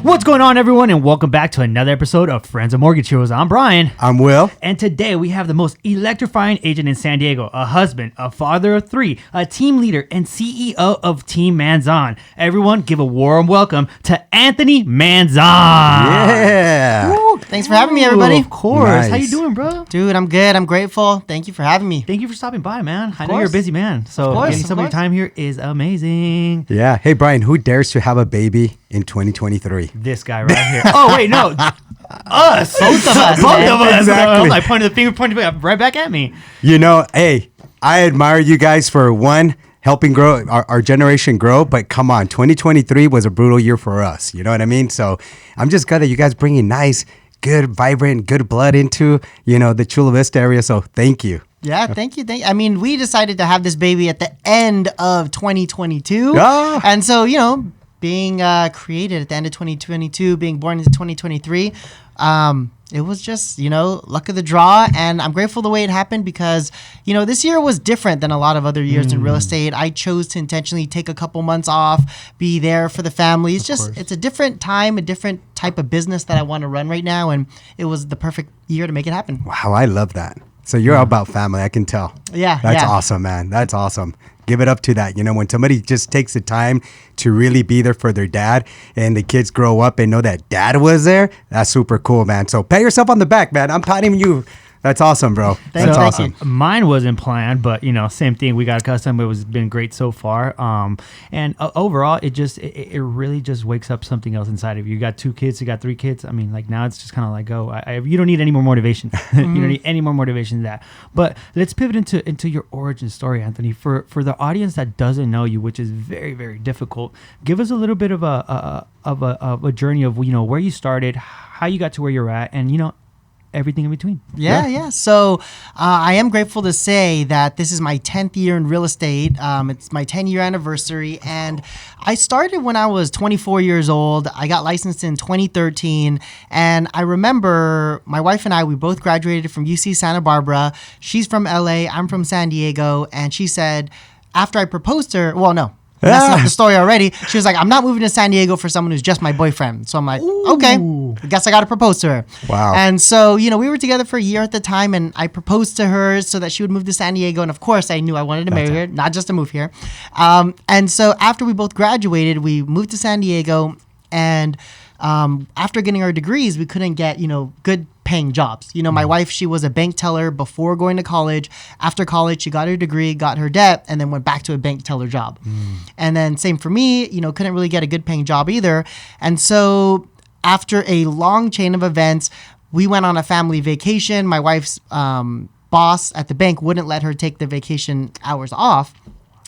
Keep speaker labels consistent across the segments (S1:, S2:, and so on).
S1: What's going on, everyone, and welcome back to another episode of Friends of Mortgage Heroes. I'm Brian.
S2: I'm Will.
S1: And today we have the most electrifying agent in San Diego, a husband, a father of three, a team leader, and CEO of Team Manzon. Everyone, give a warm welcome to Anthony Manzon.
S2: Yeah.
S3: Woo. Thanks for having me, everybody.
S1: Of course.
S2: Nice.
S1: How you doing, bro?
S3: Dude, I'm good. I'm grateful. Thank you for having me.
S1: Thank you for stopping by, man. I know
S3: course.
S1: you're a busy man, so
S3: course,
S1: getting some of your time here is amazing.
S2: Yeah. Hey, Brian, who dares to have a baby in 2023?
S1: This guy right here. Oh, wait, no. Us.
S3: Both of us,
S1: Both
S3: man.
S1: of us.
S2: Exactly.
S1: I'm like pointing the finger, pointing right back at me.
S2: You know, hey, I admire you guys for helping grow our generation grow. But come on, 2023 was a brutal year for us. You know what I mean? So I'm just glad that you guys bringing nice, good, vibrant, good blood into, the Chula Vista area. So thank you.
S3: Yeah, thank you. I mean, we decided to have this baby at the end of 2022.
S2: Ah.
S3: And so, being created at the end of 2022, being born into 2023, it was just, luck of the draw. And I'm grateful the way it happened because, this year was different than a lot of other years in real estate. I chose to intentionally take a couple months off, be there for the family. It's a different time, a different type of business that I want to run right now. And it was the perfect year to make it happen.
S2: Wow, I love that. So you're all about family, I can tell.
S3: Yeah.
S2: That's
S3: yeah.
S2: awesome, man. That's awesome. Give it up to that. When somebody just takes the time to really be there for their dad and the kids grow up and know that dad was there, that's super cool, man. So pat yourself on the back, man. I'm patting you. That's awesome, bro. That's
S3: you.
S2: awesome.
S1: Mine wasn't planned, but same thing. We got accustomed. It's been great so far. And overall, it really just wakes up something else inside of you. You got 2 kids, you got 3 kids. I mean, like now it's just kind of like, you don't need any more motivation. You don't need any more motivation than that. But let's pivot into your origin story, Anthony. For the audience that doesn't know you, which is very, very difficult, give us a little bit of a journey of where you started, how you got to where you're at, and everything in between.
S3: Yeah. So I am grateful to say that this is my 10th year in real estate. It's my 10-year anniversary. And I started when I was 24 years old. I got licensed in 2013. And I remember my wife and I, we both graduated from UC Santa Barbara. She's from LA. I'm from San Diego. And she said, after I proposed to her, well, no. That's not the story already. She was like, I'm not moving to San Diego for someone who's just my boyfriend. So I'm like, okay, I guess I got to propose to her.
S2: Wow.
S3: And so, we were together for a year at the time, and I proposed to her so that she would move to San Diego. And of course, I knew I wanted to marry her, not just to move here. And so after we both graduated, we moved to San Diego. And after getting our degrees, we couldn't get, good paying jobs. My wife, she was a bank teller before going to college. After college, she got her degree, got her debt, and then went back to a bank teller job. And then same for me, couldn't really get a good paying job either. And so after a long chain of events, we went on a family vacation. My wife's boss at the bank wouldn't let her take the vacation hours off.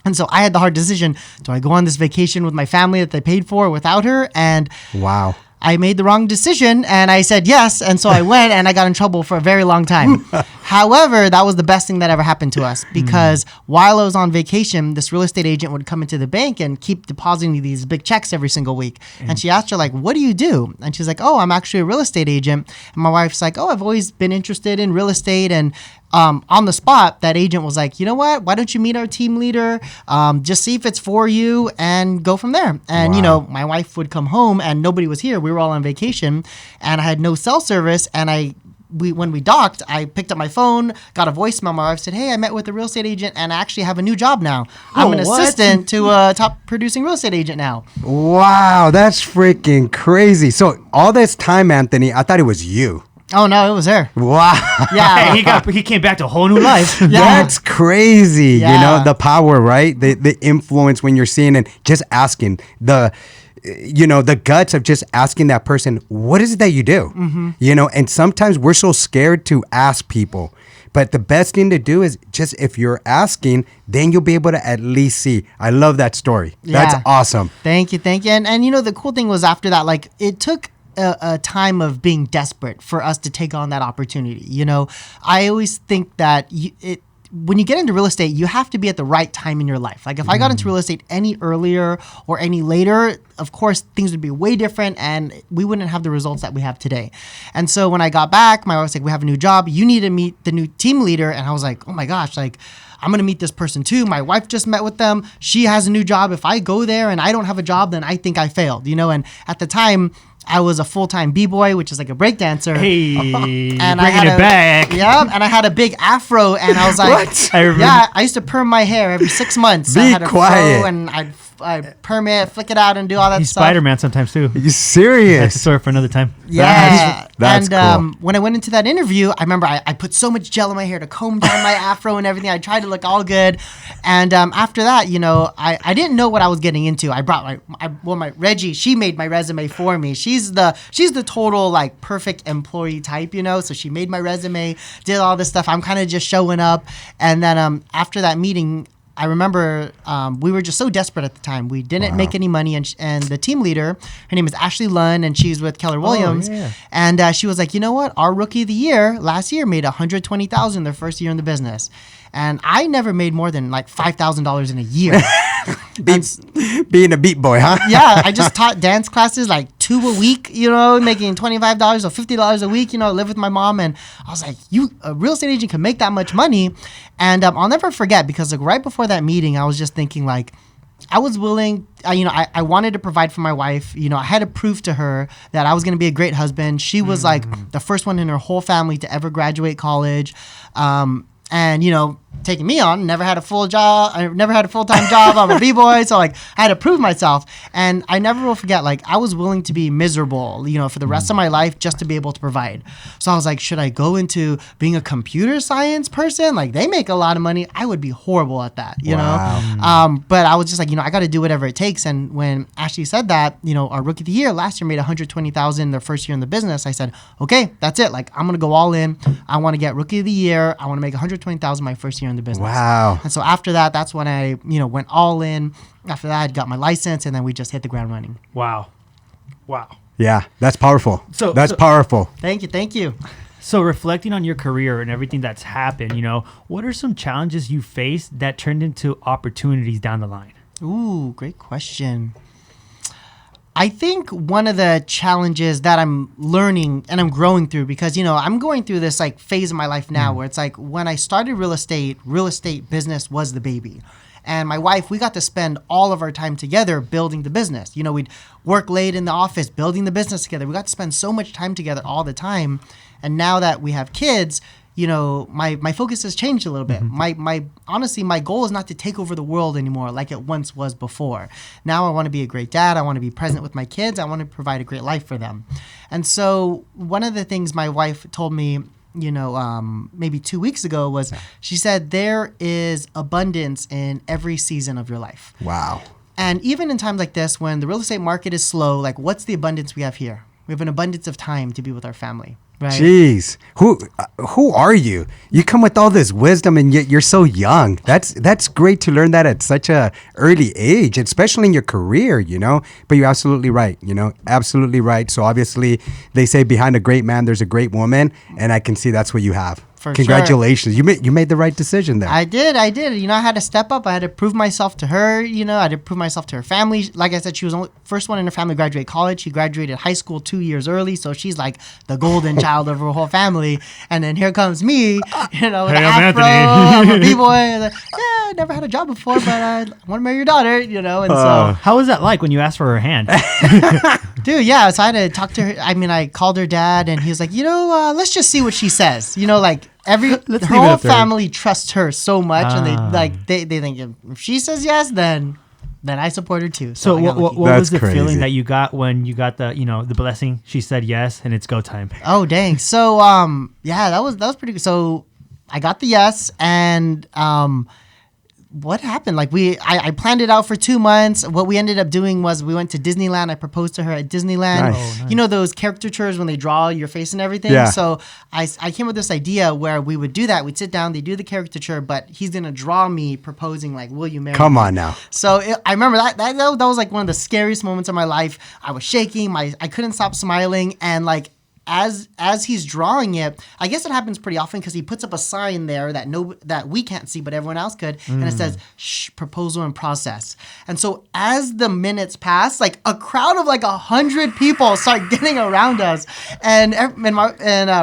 S3: And so I had the hard decision. Do I go on this vacation with my family that they paid for without her? And
S2: Wow.
S3: I made the wrong decision and I said yes. And so I went and I got in trouble for a very long time. However, that was the best thing that ever happened to us because while I was on vacation, this real estate agent would come into the bank and keep depositing these big checks every single week. And she asked her, like, what do you do? And she's like, oh, I'm actually a real estate agent. And my wife's like, oh, I've always been interested in real estate. And on the spot, that agent was like, you know what? Why don't you meet our team leader? Just see if it's for you and go from there. And,
S2: Wow.
S3: my wife would come home and nobody was here. We were all on vacation and I had no cell service. And when we docked, I picked up my phone, got a voicemail. My wife said, hey, I met with a real estate agent and I actually have a new job now. I'm an assistant to a top producing real estate agent now.
S2: Wow, that's freaking crazy. So all this time, Anthony, I thought it was you.
S3: Oh, no, it was her.
S2: Wow.
S3: Yeah.
S1: he came back to a whole new life.
S2: That's crazy.
S3: Yeah.
S2: The power, right? The influence when you're seeing and just asking the guts of just asking that person, what is it that you do? And sometimes we're so scared to ask people. But the best thing to do is just if you're asking, then you'll be able to at least see. I love that story.
S3: Yeah.
S2: That's awesome.
S3: Thank you. And the cool thing was after that, like it took a time of being desperate for us to take on that opportunity. I always think that when you get into real estate, you have to be at the right time in your life. Like if I got into real estate any earlier or any later, of course, things would be way different and we wouldn't have the results that we have today. And so when I got back, my wife was like, we have a new job. You need to meet the new team leader. And I was like, oh my gosh, like I'm going to meet this person too. My wife just met with them. She has a new job. If I go there and I don't have a job, then I think I failed, And at the time, I was a full-time b-boy, which is like a break dancer.
S1: Hey,
S3: And
S1: bringing it back.
S3: Yeah, and I had a big afro, and I was like,
S2: What?
S3: I used to perm my hair every 6 months. I
S2: Be
S3: had a
S2: quiet.
S3: fro, and I'd perm it, flick it out, and do all that
S1: He's
S3: stuff.
S1: Spider-Man sometimes too.
S2: Are you
S1: That's a
S2: serious?
S1: story for another time.
S3: Yeah,
S2: That's
S3: and
S2: cool.
S3: when I went into that interview, I remember I put so much gel in my hair to comb down my afro and everything. I tried to look all good, and after that, I didn't know what I was getting into. I brought my Reggie. She made my resume for me. She's the total like perfect employee type, So she made my resume, did all this stuff. I'm kind of just showing up, and then after that meeting, I remember we were just so desperate at the time. We didn't make any money, and the team leader, her name is Ashley Lunn, and she's with Keller Williams.
S1: yeah.
S3: And she was like, you know what? Our rookie of the year last year made $120,000 their first year in the business, and I never made more than like $5,000 in a year.
S2: Being a beat boy, huh?
S3: Yeah, I just taught dance classes like 2 a week, making $25 or $50 a week, live with my mom. And I was like, a real estate agent can make that much money. And I'll never forget, because like right before that meeting, I was just thinking like, I was willing, I wanted to provide for my wife. I had to prove to her that I was going to be a great husband. She was like the first one in her whole family to ever graduate college. And taking me on, never had a full job. I never had a full-time job. I'm a b-boy, so like I had to prove myself. And I never will forget, like I was willing to be miserable, for the rest of my life just to be able to provide. So I was like, should I go into being a computer science person? Like they make a lot of money. I would be horrible at that,
S2: Wow.
S3: But I was just like, I got to do whatever it takes. And when Ashley said that, our rookie of the year last year made $120,000 their first year in the business, I said, okay, that's it. Like I'm gonna go all in. I want to get rookie of the year. I want to make $120,000 my first year in the business.
S2: Wow.
S3: And so after that, that's when I, went all in. After that, I got my license, and then we just hit the ground running.
S1: Wow.
S2: Yeah, that's powerful. That's powerful.
S3: Thank you.
S1: So reflecting on your career and everything that's happened, what are some challenges you faced that turned into opportunities down the line?
S3: Ooh, great question. I think one of the challenges that I'm learning and I'm growing through, because, I'm going through this like phase of my life now where it's like when I started real estate business was the baby. And my wife, we got to spend all of our time together building the business. We'd work late in the office building the business together. We got to spend so much time together all the time. And now that we have kids, my focus has changed a little bit. Honestly, my goal is not to take over the world anymore like it once was before. Now I want to be a great dad. I want to be present with my kids. I want to provide a great life for them. And so one of the things my wife told me, maybe 2 weeks ago was she said, there is abundance in every season of your life.
S2: Wow.
S3: And even in times like this, when the real estate market is slow, like what's the abundance we have here? We have an abundance of time to be with our family. Right.
S2: Jeez, who are you? You come with all this wisdom, and yet you're so young. That's great to learn that at such a early age, especially in your career. But you're absolutely right. Absolutely right. So obviously, they say behind a great man, there's a great woman, and I can see that's what you have.
S3: For
S2: Congratulations. Sure. You made the right decision there.
S3: I did. I had to step up. I had to prove myself to her. I had to prove myself to her family. Like I said, she was the first one in her family to graduate college. She graduated high school 2 years early, so she's like the golden child of her whole family. And then here comes me, with an afro, I'm a b-boy. Like, I never had a job before, but I want to marry your daughter, And so,
S1: How was that like when you asked for her hand?
S3: dude, yeah. So I had to talk to her. I called her dad, and he was like, let's just see what she says. Her whole family trusts her so much, and they think if she says yes, then I support her too.
S1: So what was the
S2: crazy.
S1: feeling that you got when you got the blessing? She said yes, and it's go time.
S3: Oh dang! So that was pretty good. So I got the yes, and what happened? Like I planned it out for 2 months. What we ended up doing was we went to Disneyland. I proposed to her at Disneyland.
S2: Nice.
S3: You know those caricatures when they draw your face and everything?
S2: Yeah.
S3: So I came with this idea where we would do that. We'd sit down, they do the caricature, but he's going to draw me proposing like, will you marry me?
S2: Come on now.
S3: So I remember that was like one of the scariest moments of my life. I was shaking. I couldn't stop smiling. And like, as he's drawing it, I guess it happens pretty often because he puts up a sign there that we can't see, but everyone else could, and it says "Shh, proposal in process." And so as the minutes pass, like a crowd of like 100 people start getting around us, and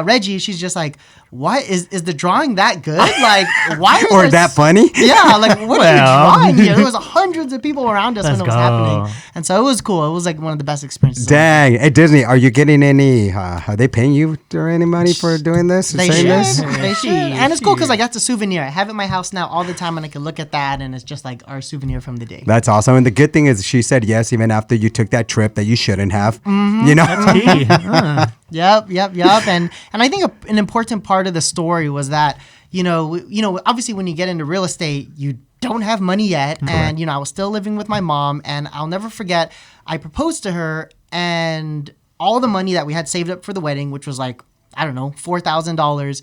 S3: Reggie, she's just like, what is the drawing that good? Like, why?
S2: Or that funny?
S3: Yeah, like what are you drawing here? There was hundreds of people around us when it was happening, and so it was cool. It was like one of the best experiences.
S2: Dang, at Disney, are you getting any? Are they paying you or any money for doing this?
S3: They
S2: saying
S3: should.
S2: this?
S3: They should. And it's cool because like that's a souvenir. I have it in my house now all the time, and I can look at that, and it's just like our souvenir from the day.
S2: That's awesome. And the good thing is, she said yes even after you took that trip that you shouldn't have. You know.
S1: That's key.
S3: Yep. And I think an important part of the story was that obviously when you get into real estate, you don't have money yet, and I was still living with my mom, and I'll never forget. I proposed to her, and all the money that we had saved up for the wedding, which was like I don't know $4,000.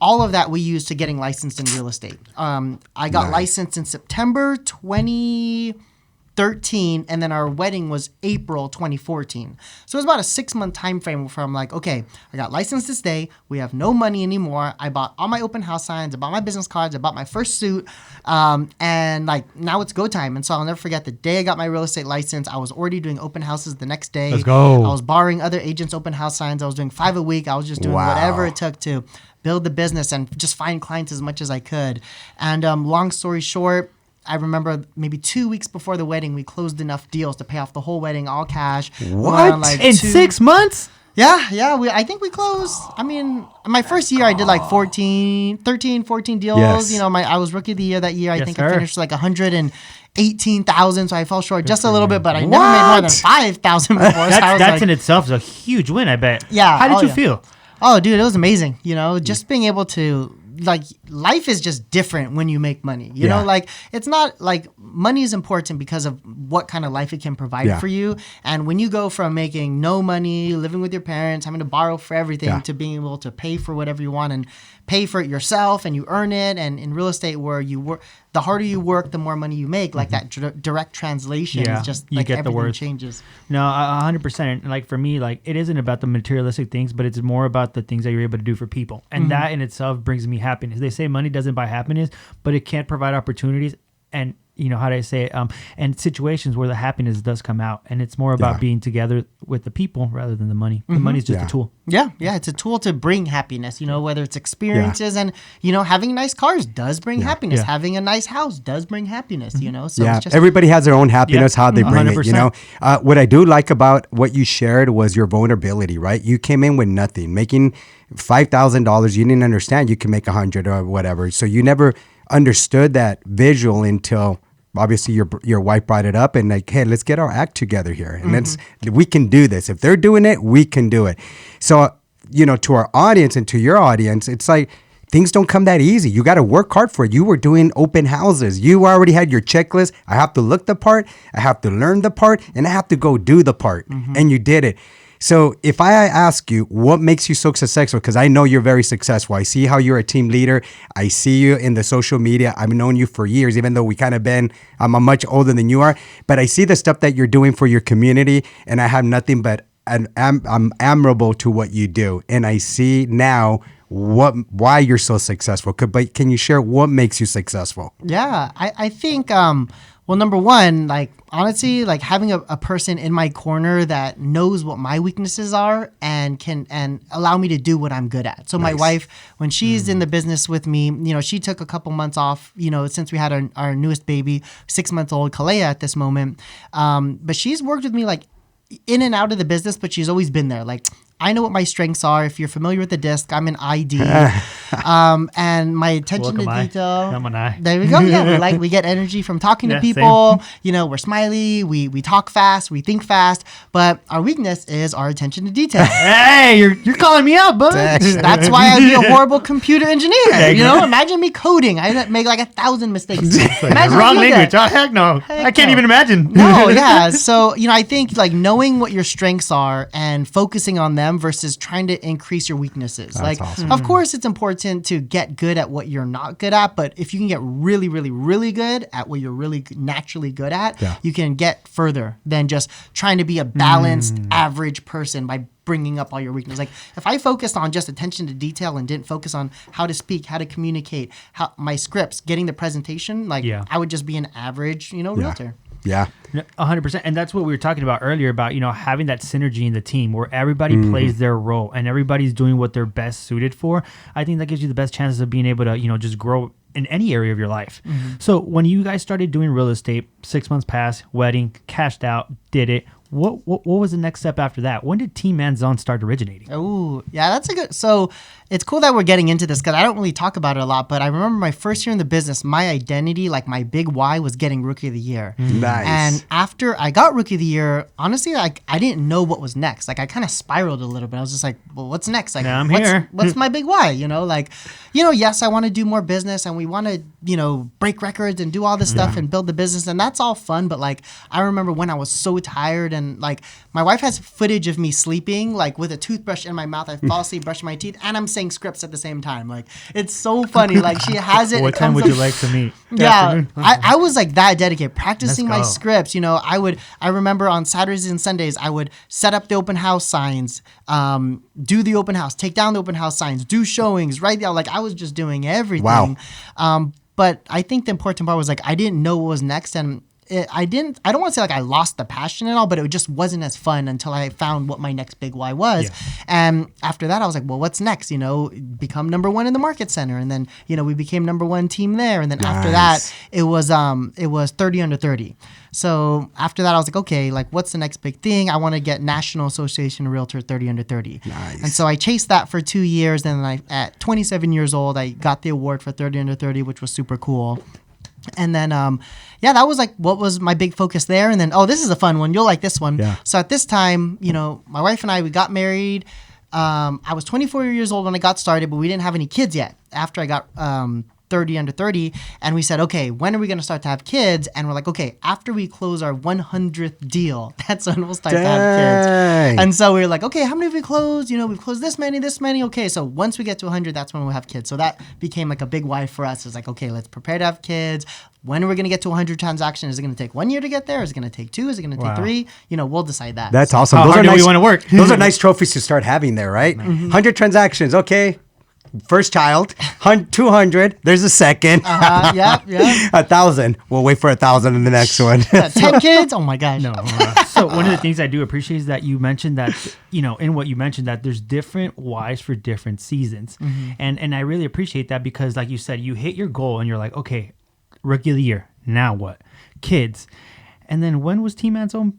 S3: All of that we used to getting licensed in real estate. I got licensed in September 2013, and then our wedding was April 2014. So it was about a 6-month time frame where I'm like, okay, I got licensed this day. We have no money anymore. I bought all my open house signs. I bought my business cards. I bought my first suit. And like now it's go time. And so I'll never forget the day I got my real estate license. I was already doing open houses the next day.
S1: Let's go.
S3: I was borrowing other agents' open house signs. I was doing 5 a week. I was just doing whatever it took to build the business and just find clients as much as I could. And long story short, I remember maybe 2 weeks before the wedding, we closed enough deals to pay off the whole wedding, all cash.
S2: What?
S1: In 6 months?
S3: Yeah. I think we closed. I mean, my first year I did like 13, 14 deals.
S2: Yes.
S3: I was rookie of the year that year. I
S1: Yes,
S3: think
S1: sir.
S3: I finished like 118,000, so I fell short just a little bit, but I never made more than 5,000 before. So I was
S1: That's
S3: like,
S1: in itself is a huge win, I bet.
S3: Yeah.
S1: How did
S3: Oh,
S1: you
S3: yeah.
S1: feel?
S3: oh, dude, it was amazing. Just being able to like life is just different when you make money. You know, like it's not like money is important because of what kind of life it can provide for you. And when you go from making no money, living with your parents, having to borrow for everything to being able to pay for whatever you want and pay for it yourself and you earn it. And in real estate where you work, the harder you work, the more money you make. Like that direct translation is just
S1: you
S3: like
S1: get the
S3: everything
S1: words.
S3: changes.
S1: No, 100%. Like for me, like it isn't about the materialistic things, but it's more about the things that you're able to do for people. And that in itself brings me happiness. They say money doesn't buy happiness, but it can't provide opportunities. And how do I say it? And situations where the happiness does come out. And it's more about being together with the people rather than the money. The money's just a tool.
S3: Yeah, it's a tool to bring happiness, whether it's experiences and, having nice cars does bring happiness.
S1: Yeah.
S3: having a nice house does bring happiness, So it's just
S2: everybody has their own happiness, how they bring it,
S1: 100%.
S2: What I do like about what you shared was your vulnerability, right? You came in with nothing, making $5,000. You didn't understand you can make 100 or whatever. So you never understood that visual until obviously your wife brought it up and like, hey, let's get our act together here. And we can do this. If they're doing it, we can do it. So, to our audience and to your audience, it's like, things don't come that easy. You got to work hard for it. You were doing open houses. You already had your checklist. I have to look the part. I have to learn the part, and I have to go do the part. And you did it. So if I ask you, what makes you so successful? Because I know you're very successful. I see how you're a team leader. I see you in the social media. I've known you for years, even though I'm much older than you are. But I see the stuff that you're doing for your community, and I have nothing but I'm admirable to what you do. And I see now why you're so successful. But can you share what makes you successful?
S3: Yeah, I think, well, number one, like, honestly, like having a person in my corner that knows what my weaknesses are and can allow me to do what I'm good at. So my wife, when she's in the business with me, she took a couple months off, since we had our newest baby, 6-month-old Kalea at this moment. But she's worked with me like in and out of the business, but she's always been there. Like, I know what my strengths are. If you're familiar with the disc, I'm an ID. And my attention to detail.
S1: I'm an I.
S3: There we go. Yeah, we get energy from talking to people. We're smiley. We talk fast. We think fast. But our weakness is our attention to detail.
S1: Hey, you're calling me out, bud.
S3: That's why I'd be a horrible computer engineer. Imagine me coding. I make like 1,000 mistakes. Imagine
S1: Wrong
S3: me do
S1: language.
S3: that.
S1: Oh, heck no. I can't
S3: no.
S1: even imagine.
S3: No, yeah. So, I think like knowing what your strengths are and focusing on them versus trying to increase your weaknesses.
S2: That's
S3: like,
S2: awesome.
S3: Of course, it's important to get good at what you're not good at, but if you can get really, really, really good at what you're really naturally good at, you can get further than just trying to be a balanced, average person by bringing up all your weaknesses. Like if I focused on just attention to detail and didn't focus on how to speak, how to communicate, how my scripts, getting the presentation, I would just be an average, realtor.
S2: Yeah.
S1: 100%. And that's what we were talking about earlier about, having that synergy in the team where everybody plays their role and everybody's doing what they're best suited for. I think that gives you the best chances of being able to, just grow in any area of your life. So when you guys started doing real estate, 6 months passed, wedding, cashed out, did it. What was the next step after that? When did Team Manzon start originating?
S3: Oh, yeah, that's a good. So it's cool that we're getting into this because I don't really talk about it a lot. But I remember my first year in the business, my identity, like my big why, was getting Rookie of the Year.
S2: Nice.
S3: And after I got Rookie of the Year, honestly, like I didn't know what was next. Like I kind of spiraled a little bit. I was just like, well, what's next? Like,
S1: I'm here.
S3: What's my big why? Yes, I want to do more business and we want to, break records and do all this stuff and build the business. And that's all fun. But like, I remember when I was so tired and like my wife has footage of me sleeping, like with a toothbrush in my mouth. I fall asleep brushing my teeth and I'm saying scripts at the same time. Like, it's so funny. Like she has it.
S1: What time would you like to meet?
S3: Yeah, I was like that dedicated, practicing my
S1: go.
S3: scripts. I remember on Saturdays and Sundays, I would set up the open house signs, do the open house, take down the open house signs, do showings, right there. Like I was just doing everything.
S2: Wow.
S3: But I think the important part was like I didn't know what was next, and I don't want to say like I lost the passion and all, but it just wasn't as fun until I found what my next big why was. Yeah. And after that, I was like, well, what's next? Become number one in the market center. And then, we became number one team there. And then after that, it was 30 under 30. So after that, I was like, okay, like what's the next big thing? I want to get National Association of Realtor 30 under 30.
S2: Nice.
S3: And so I chased that for 2 years. And at 27 years old, I got the award for 30 under 30, which was super cool. And then, that was like what was my big focus there. And then, this is a fun one. You'll like this one.
S2: Yeah.
S3: So at this time, my wife and I, we got married. I was 24 years old when I got started, but we didn't have any kids yet. After I got 30 under 30, and we said, okay, when are we going to start to have kids? And we're like, okay, after we close our 100th deal, that's when we'll start to have kids. And so we were like, okay, how many have we closed? We've closed this many. Okay, so once we get to 100, that's when we'll have kids. So that became like a big why for us. It's like, okay, let's prepare to have kids. When are we going to get to 100 transactions? Is it going to take 1 year to get there? Is it going to take 2? Is it going to take 3? We'll decide that.
S2: That's awesome.
S1: How
S2: Those
S1: hard
S2: are
S1: do we
S2: nice,
S1: want to work?
S2: Those are nice trophies to start having there, right? 100 transactions. Okay. First child, 200. There's a second.
S3: Yeah.
S2: 1,000. We'll wait for 1,000 in the next one.
S3: 10 kids? Oh my gosh.
S1: No. So one of the things I do appreciate is that you mentioned that, in what you mentioned that there's different whys for different seasons. And I really appreciate that because like you said, you hit your goal and you're like, okay, Rookie of the Year. Now what? Kids. And then when was Team Manzon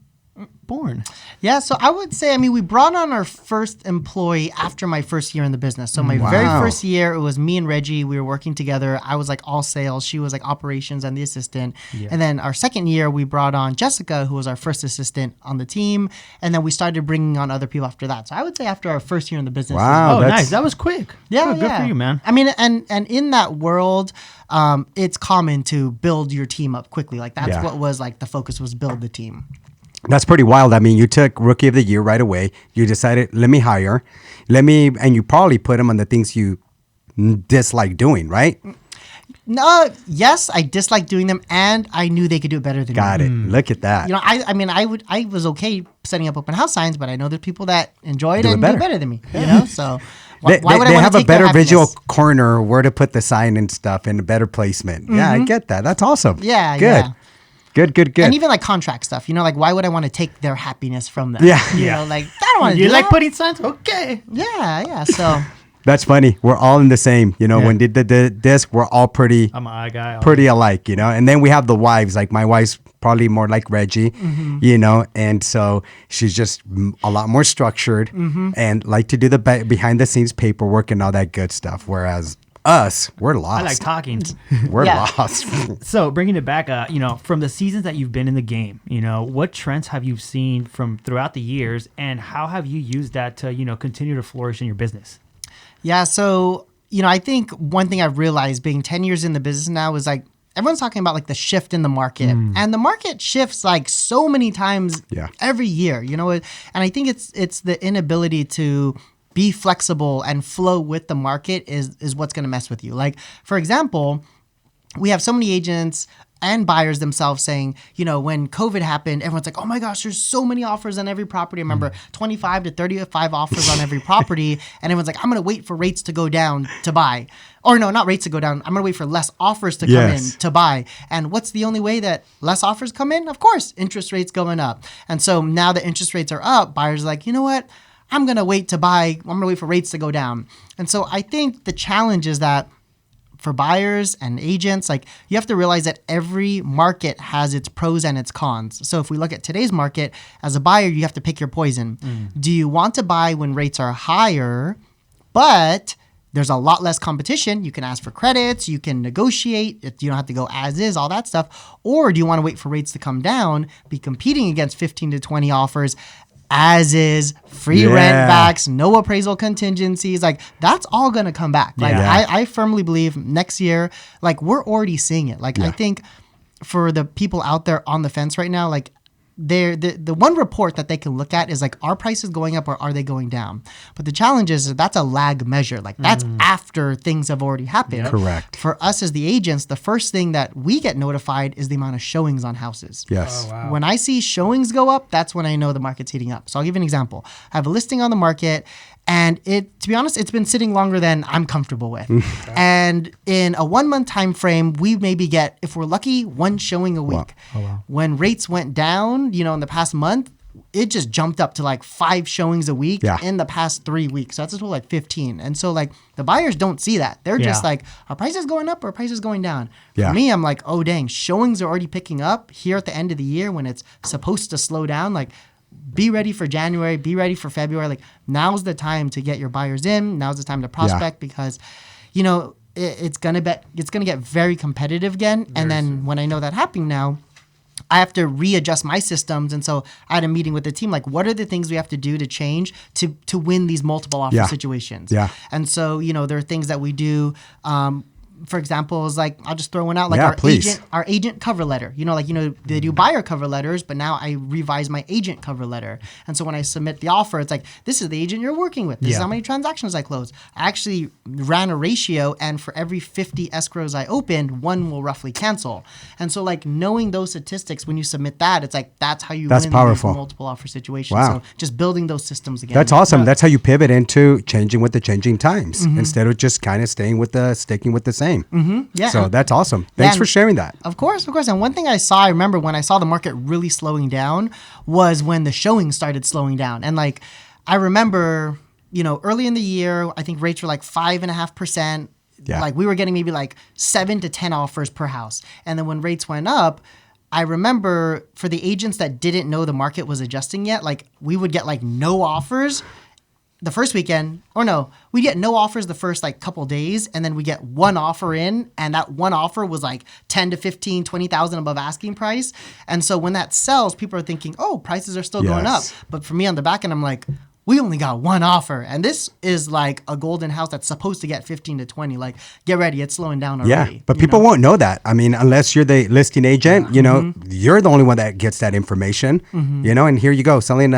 S1: born?
S3: Yeah, so I would say, we brought on our first employee after my first year in the business. So my very first year, it was me and Reggie. We were working together. I was like all sales. She was like operations and the assistant. Yeah. And then our second year, we brought on Jessica, who was our first assistant on the team. And then we started bringing on other people after that. So I would say after our first year in the business.
S2: Wow.
S1: Oh, nice. That was quick.
S3: Yeah,
S1: good for you, man.
S3: And in that world, it's common to build your team up quickly. Like that's what was like the focus was build the team.
S2: That's pretty wild. You took Rookie of the Year right away. You decided, let me hire. And you probably put them on the things you dislike doing, right?
S3: No, yes, I dislike doing them, and I knew they could do it better than me.
S2: Got it. Look at that.
S3: I was okay setting up open house signs, but I know there's people that enjoy it and do better than me. So
S2: Why would I
S3: want to
S2: have a better visual corner where to put the sign and stuff and a better placement? Yeah, I get that. That's awesome.
S3: Yeah,
S2: good.
S3: Yeah.
S2: Good.
S3: And even like contract stuff, like why would I want to take their happiness from them?
S2: Yeah.
S3: Like I don't want to do
S1: You like
S3: that.
S1: putting signs? Okay.
S3: Yeah. So
S2: that's funny. We're all in the same. When did the disc, we're all pretty.
S1: I'm an eye guy.
S2: Pretty alike. And then we have the wives. Like my wife's probably more like Reggie. And so she's just a lot more structured and like to do the behind the scenes paperwork and all that good stuff. Whereas us, we're lost.
S1: I like talking.
S2: We're lost.
S1: So bringing it back, from the seasons that you've been in the game, what trends have you seen from throughout the years, and how have you used that to, continue to flourish in your business?
S3: Yeah, so I think one thing I've realized being 10 years in the business now is like everyone's talking about like the shift in the market, and the market shifts like so many times every year, and I think it's the inability to be flexible and flow with the market is what's going to mess with you. Like, for example, we have so many agents and buyers themselves saying, when COVID happened, everyone's like, oh my gosh, there's so many offers on every property. I remember 25 to 35 offers on every property. And everyone's like, I'm going to wait for rates to go down to buy. Or no, not rates to go down. I'm going to wait for less offers to come in to buy. And what's the only way that less offers come in? Of course, interest rates going up. And so now that interest rates are up, buyers are like, you know what? I'm going to wait to buy. I'm going to wait for rates to go down. And so I think the challenge is that for buyers and agents, like you have to realize that every market has its pros and its cons. So if we look at today's market, as a buyer, you have to pick your poison. Do you want to buy when rates are higher, but there's a lot less competition? You can ask for credits, you can negotiate, you don't have to go as is, all that stuff. Or do you want to wait for rates to come down, be competing against 15 to 20 offers as is, free rent backs, no appraisal contingencies? Like that's all going to come back. Like I firmly believe next year, like we're already seeing it. Like I think for the people out there on the fence right now, like the one report that they can look at is like, are prices going up or are they going down? But the challenge is that's a lag measure. Like that's after things have already happened.
S2: Correct.
S3: For us as the agents, the first thing that we get notified is the amount of showings on houses.
S2: Yes.
S1: Oh, wow.
S3: When I see showings go up, that's when I know the market's heating up. So I'll give you an example. I have a listing on the market, and to be honest, it's been sitting longer than I'm comfortable with. And in a 1 month time frame, we maybe get, if we're lucky, one showing a week.
S2: Wow.
S1: Oh, wow.
S3: When rates went down, in the past month, it just jumped up to like 5 showings a week in the past 3 weeks. So that's a total like 15. And so like the buyers don't see that. They're just like, are prices going up or are prices going down? For me, I'm like, oh dang, showings are already picking up here at the end of the year when it's supposed to slow down. Like, be ready for January, be ready for February. Like now's the time to get your buyers in. Now's the time to prospect because, it's gonna get very competitive again. And then when I know that happening now, I have to readjust my systems. And so I had a meeting with the team, like what are the things we have to do to change to win these multiple offer situations?
S2: Yeah.
S3: And so, there are things that we do. For example, is like, I'll just throw one out, like our agent cover letter. They do buyer cover letters, but now I revise my agent cover letter. And so when I submit the offer, it's like, this is the agent you're working with. This is how many transactions I close. I actually ran a ratio, and for every 50 escrows I opened, 1 will roughly cancel. And so like knowing those statistics, when you submit that, it's like, that's how you win these multiple offer situations.
S2: Wow.
S3: So just building those systems again.
S2: That's awesome. That's how you pivot into changing with the changing times instead of just kind of sticking with the same.
S3: Yeah.
S2: So that's awesome. Thanks for sharing that.
S3: Of course. And one thing I remember when I saw the market really slowing down was when the showings started slowing down. And like, I remember, early in the year, I think rates were like 5.5%.
S2: Yeah.
S3: Like we were getting maybe like 7 to 10 offers per house. And then when rates went up, I remember for the agents that didn't know the market was adjusting yet, like we would get like no offers the first weekend, or no, we get no offers the first like couple days, and then we get one offer in, and that one offer was like 10 to 15, 20,000 above asking price. And so when that sells, people are thinking, oh, prices are still going up. But for me on the back end, I'm like, we only got one offer. And this is like a golden house that's supposed to get 15 to 20. Like, get ready, it's slowing down already.
S2: Yeah, but people won't know that. I mean, unless you're the listing agent, you're the only one that gets that information, and here you go, sending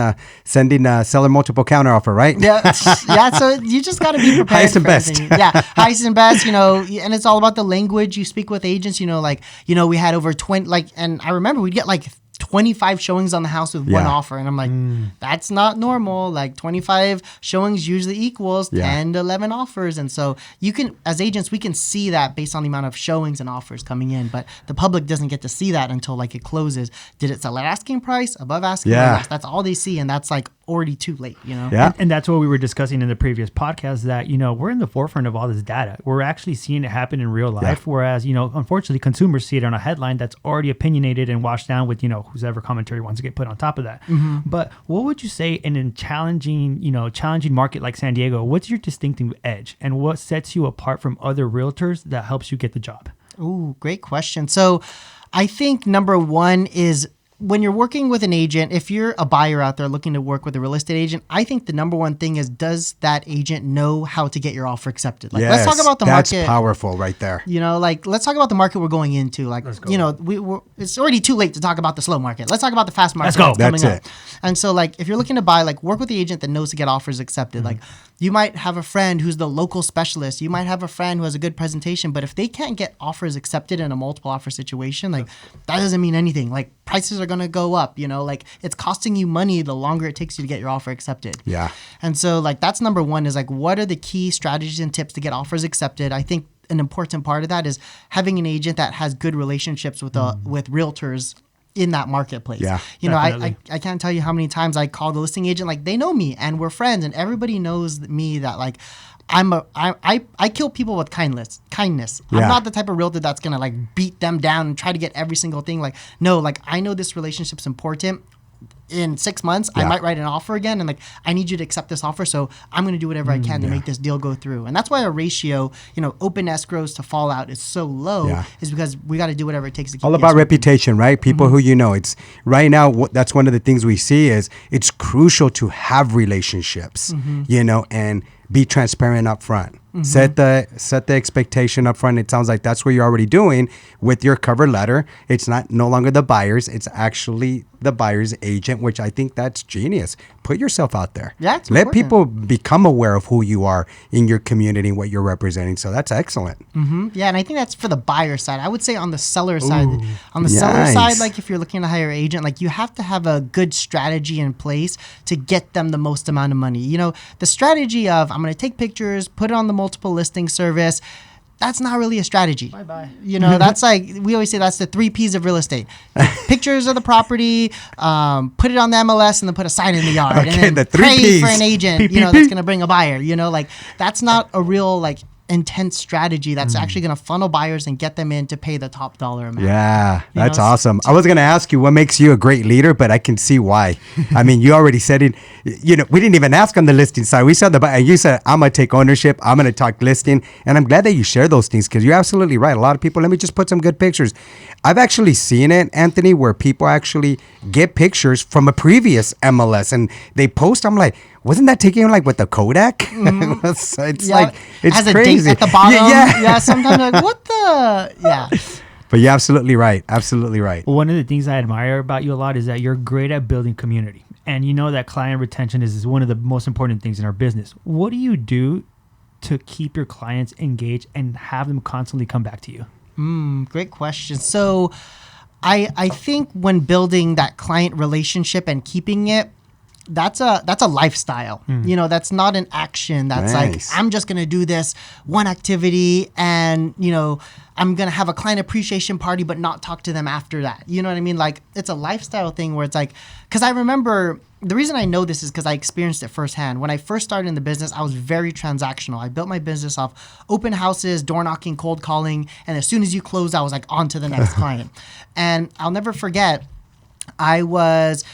S2: seller multiple counter offer, right?
S3: Yeah. So you just got to be prepared.
S2: Highest and best.
S3: Highest and best, and it's all about the language you speak with agents, we had over 20, and I remember we'd get like 25 showings on the house with one offer. And I'm like, that's not normal. Like 25 showings usually equals 10 to 11 offers. And so you can, as agents, we can see that based on the amount of showings and offers coming in, but the public doesn't get to see that until like it closes. Did it sell at asking price, above asking price? That's all they see. And that's like already too late,
S2: Yeah.
S1: And that's what we were discussing in the previous podcast, that, we're in the forefront of all this data. We're actually seeing it happen in real life. Whereas, unfortunately, consumers see it on a headline that's already opinionated and washed down with, whoever commentary wants to get put on top of that. But what would you say in a challenging market like San Diego, what's your distinctive edge and what sets you apart from other realtors that helps you get the job?
S3: Ooh, great question. So I think number one is when you're working with an agent, if you're a buyer out there looking to work with a real estate agent, I think the number one thing is, does that agent know how to get your offer accepted? Like, let's talk about the market.
S2: That's powerful right there.
S3: You know, like, let's talk about the market we're going into. Like, you know, it's already too late to talk about the slow market. Let's talk about the fast market.
S1: Let's go.
S3: That's
S2: it.
S3: And so, like, if you're looking to buy, like, work with the agent that knows to get offers accepted. Like, you might have a friend who's the local specialist. You might have a friend who has a good presentation, but if they can't get offers accepted in a multiple offer situation, like, that doesn't mean anything. Like, prices are going to go up, you know, like, it's costing you money the longer it takes you to get your offer accepted.
S2: Yeah.
S3: And so, like, that's number one, is like, what are the key strategies and tips to get offers accepted? I think an important part of that is having an agent that has good relationships with with realtors in that marketplace.
S2: Yeah,
S3: you know,
S1: definitely.
S3: I can't tell you how many times I call the listing agent, like, they know me and we're friends and everybody knows me that, like, I kill people with kindness.
S2: Yeah.
S3: I'm not the type of realtor that's gonna, like, beat them down and try to get every single thing. Like, no, like, I know this relationship's important. In 6 months, I might write an offer again, and, like, I need you to accept this offer, so I'm going to do whatever I can to make this deal go through. And that's why our ratio, you know, open escrows to fallout is so low, is because we got to do whatever it takes to keep
S2: All
S3: the
S2: about
S3: escrow.
S2: reputation, right? People who you know. It's right now. That's one of the things we see is it's crucial to have relationships, you know, and be transparent up front. Set the expectation up front. It sounds like that's what you're already doing with your cover letter. It's no longer the buyers. It's actually the buyer's agent, which I think that's genius. Put yourself out there.
S3: Yeah, it's
S2: Let
S3: important.
S2: people become aware of who you are in your community and what you're representing. So that's excellent.
S3: Yeah, and I think that's for the buyer side. I would say on the seller side, seller side, like, if you're looking to hire an agent, like, you have to have a good strategy in place to get them the most amount of money. You know, the strategy of, I'm going to take pictures, put it on the multiple listing service, that's not really a strategy.
S1: Bye-bye.
S3: You know, that's like, we always say that's the 3 P's of real estate. Pictures of the property, put it on the MLS, and then put a sign in the yard.
S2: Okay,
S3: and then
S2: the 3
S3: pray
S2: Ps.
S3: for an agent, you know, that's going to bring a buyer. You know, like, that's not a real, like, intense strategy that's actually going to funnel buyers and get them in to pay the top dollar amount.
S2: Yeah, that's
S3: know,
S2: awesome. I was going to ask you what makes you a great leader, but I can see why. I mean, you already said it. You know, we didn't even ask on the listing side. We saw and you said, I'm going to take ownership. I'm going to talk listing. And I'm glad that you share those things, because you're absolutely right. A lot of people, let me just put some good pictures. I've actually seen it, Anthony, where people actually get pictures from a previous MLS and they post. I'm like, wasn't that taken like with the Kodak? it's like, it's
S3: has
S2: crazy.
S3: a date at the bottom.
S2: Yeah.
S3: Sometimes I'm like, what the? Yeah.
S2: But you're absolutely right. Absolutely right.
S1: One of the things I admire about you a lot is that you're great at building community. And you know that client retention is one of the most important things in our business. What do you do to keep your clients engaged and have them constantly come back to you?
S3: Great question. So I think when building that client relationship and keeping it, that's a lifestyle. You know, that's not an action. That's
S2: Nice.
S3: like, I'm just going to do this one activity and, you know, I'm going to have a client appreciation party, but not talk to them after that. You know what I mean? Like, it's a lifestyle thing where it's like, because I remember, the reason I know this is because I experienced it firsthand. When I first started in the business, I was very transactional. I built my business off open houses, door knocking, cold calling. And as soon as you close, I was like, on to the next client. And I'll never forget, I was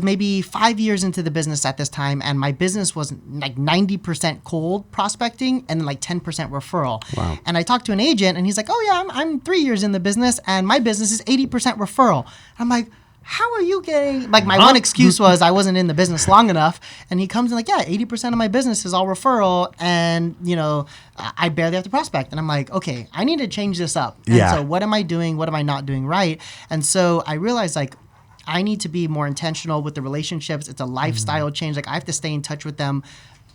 S3: maybe 5 years into the business at this time, and my business was like 90% cold prospecting and then like 10% referral.
S2: Wow.
S3: And I talked to an agent, and he's like, "Oh yeah, I'm 3 years in the business, and my business is 80% referral." I'm like, "How are you getting?" Like, my one excuse was I wasn't in the business long enough, and he comes in like, "Yeah, 80% of my business is all referral, and you know, I barely have to prospect." And I'm like, "Okay, I need to change this up." And
S2: Yeah.
S3: so what am I doing? What am I not doing right? And so I realized, like, I need to be more intentional with the relationships. It's a lifestyle change. Like, I have to stay in touch with them,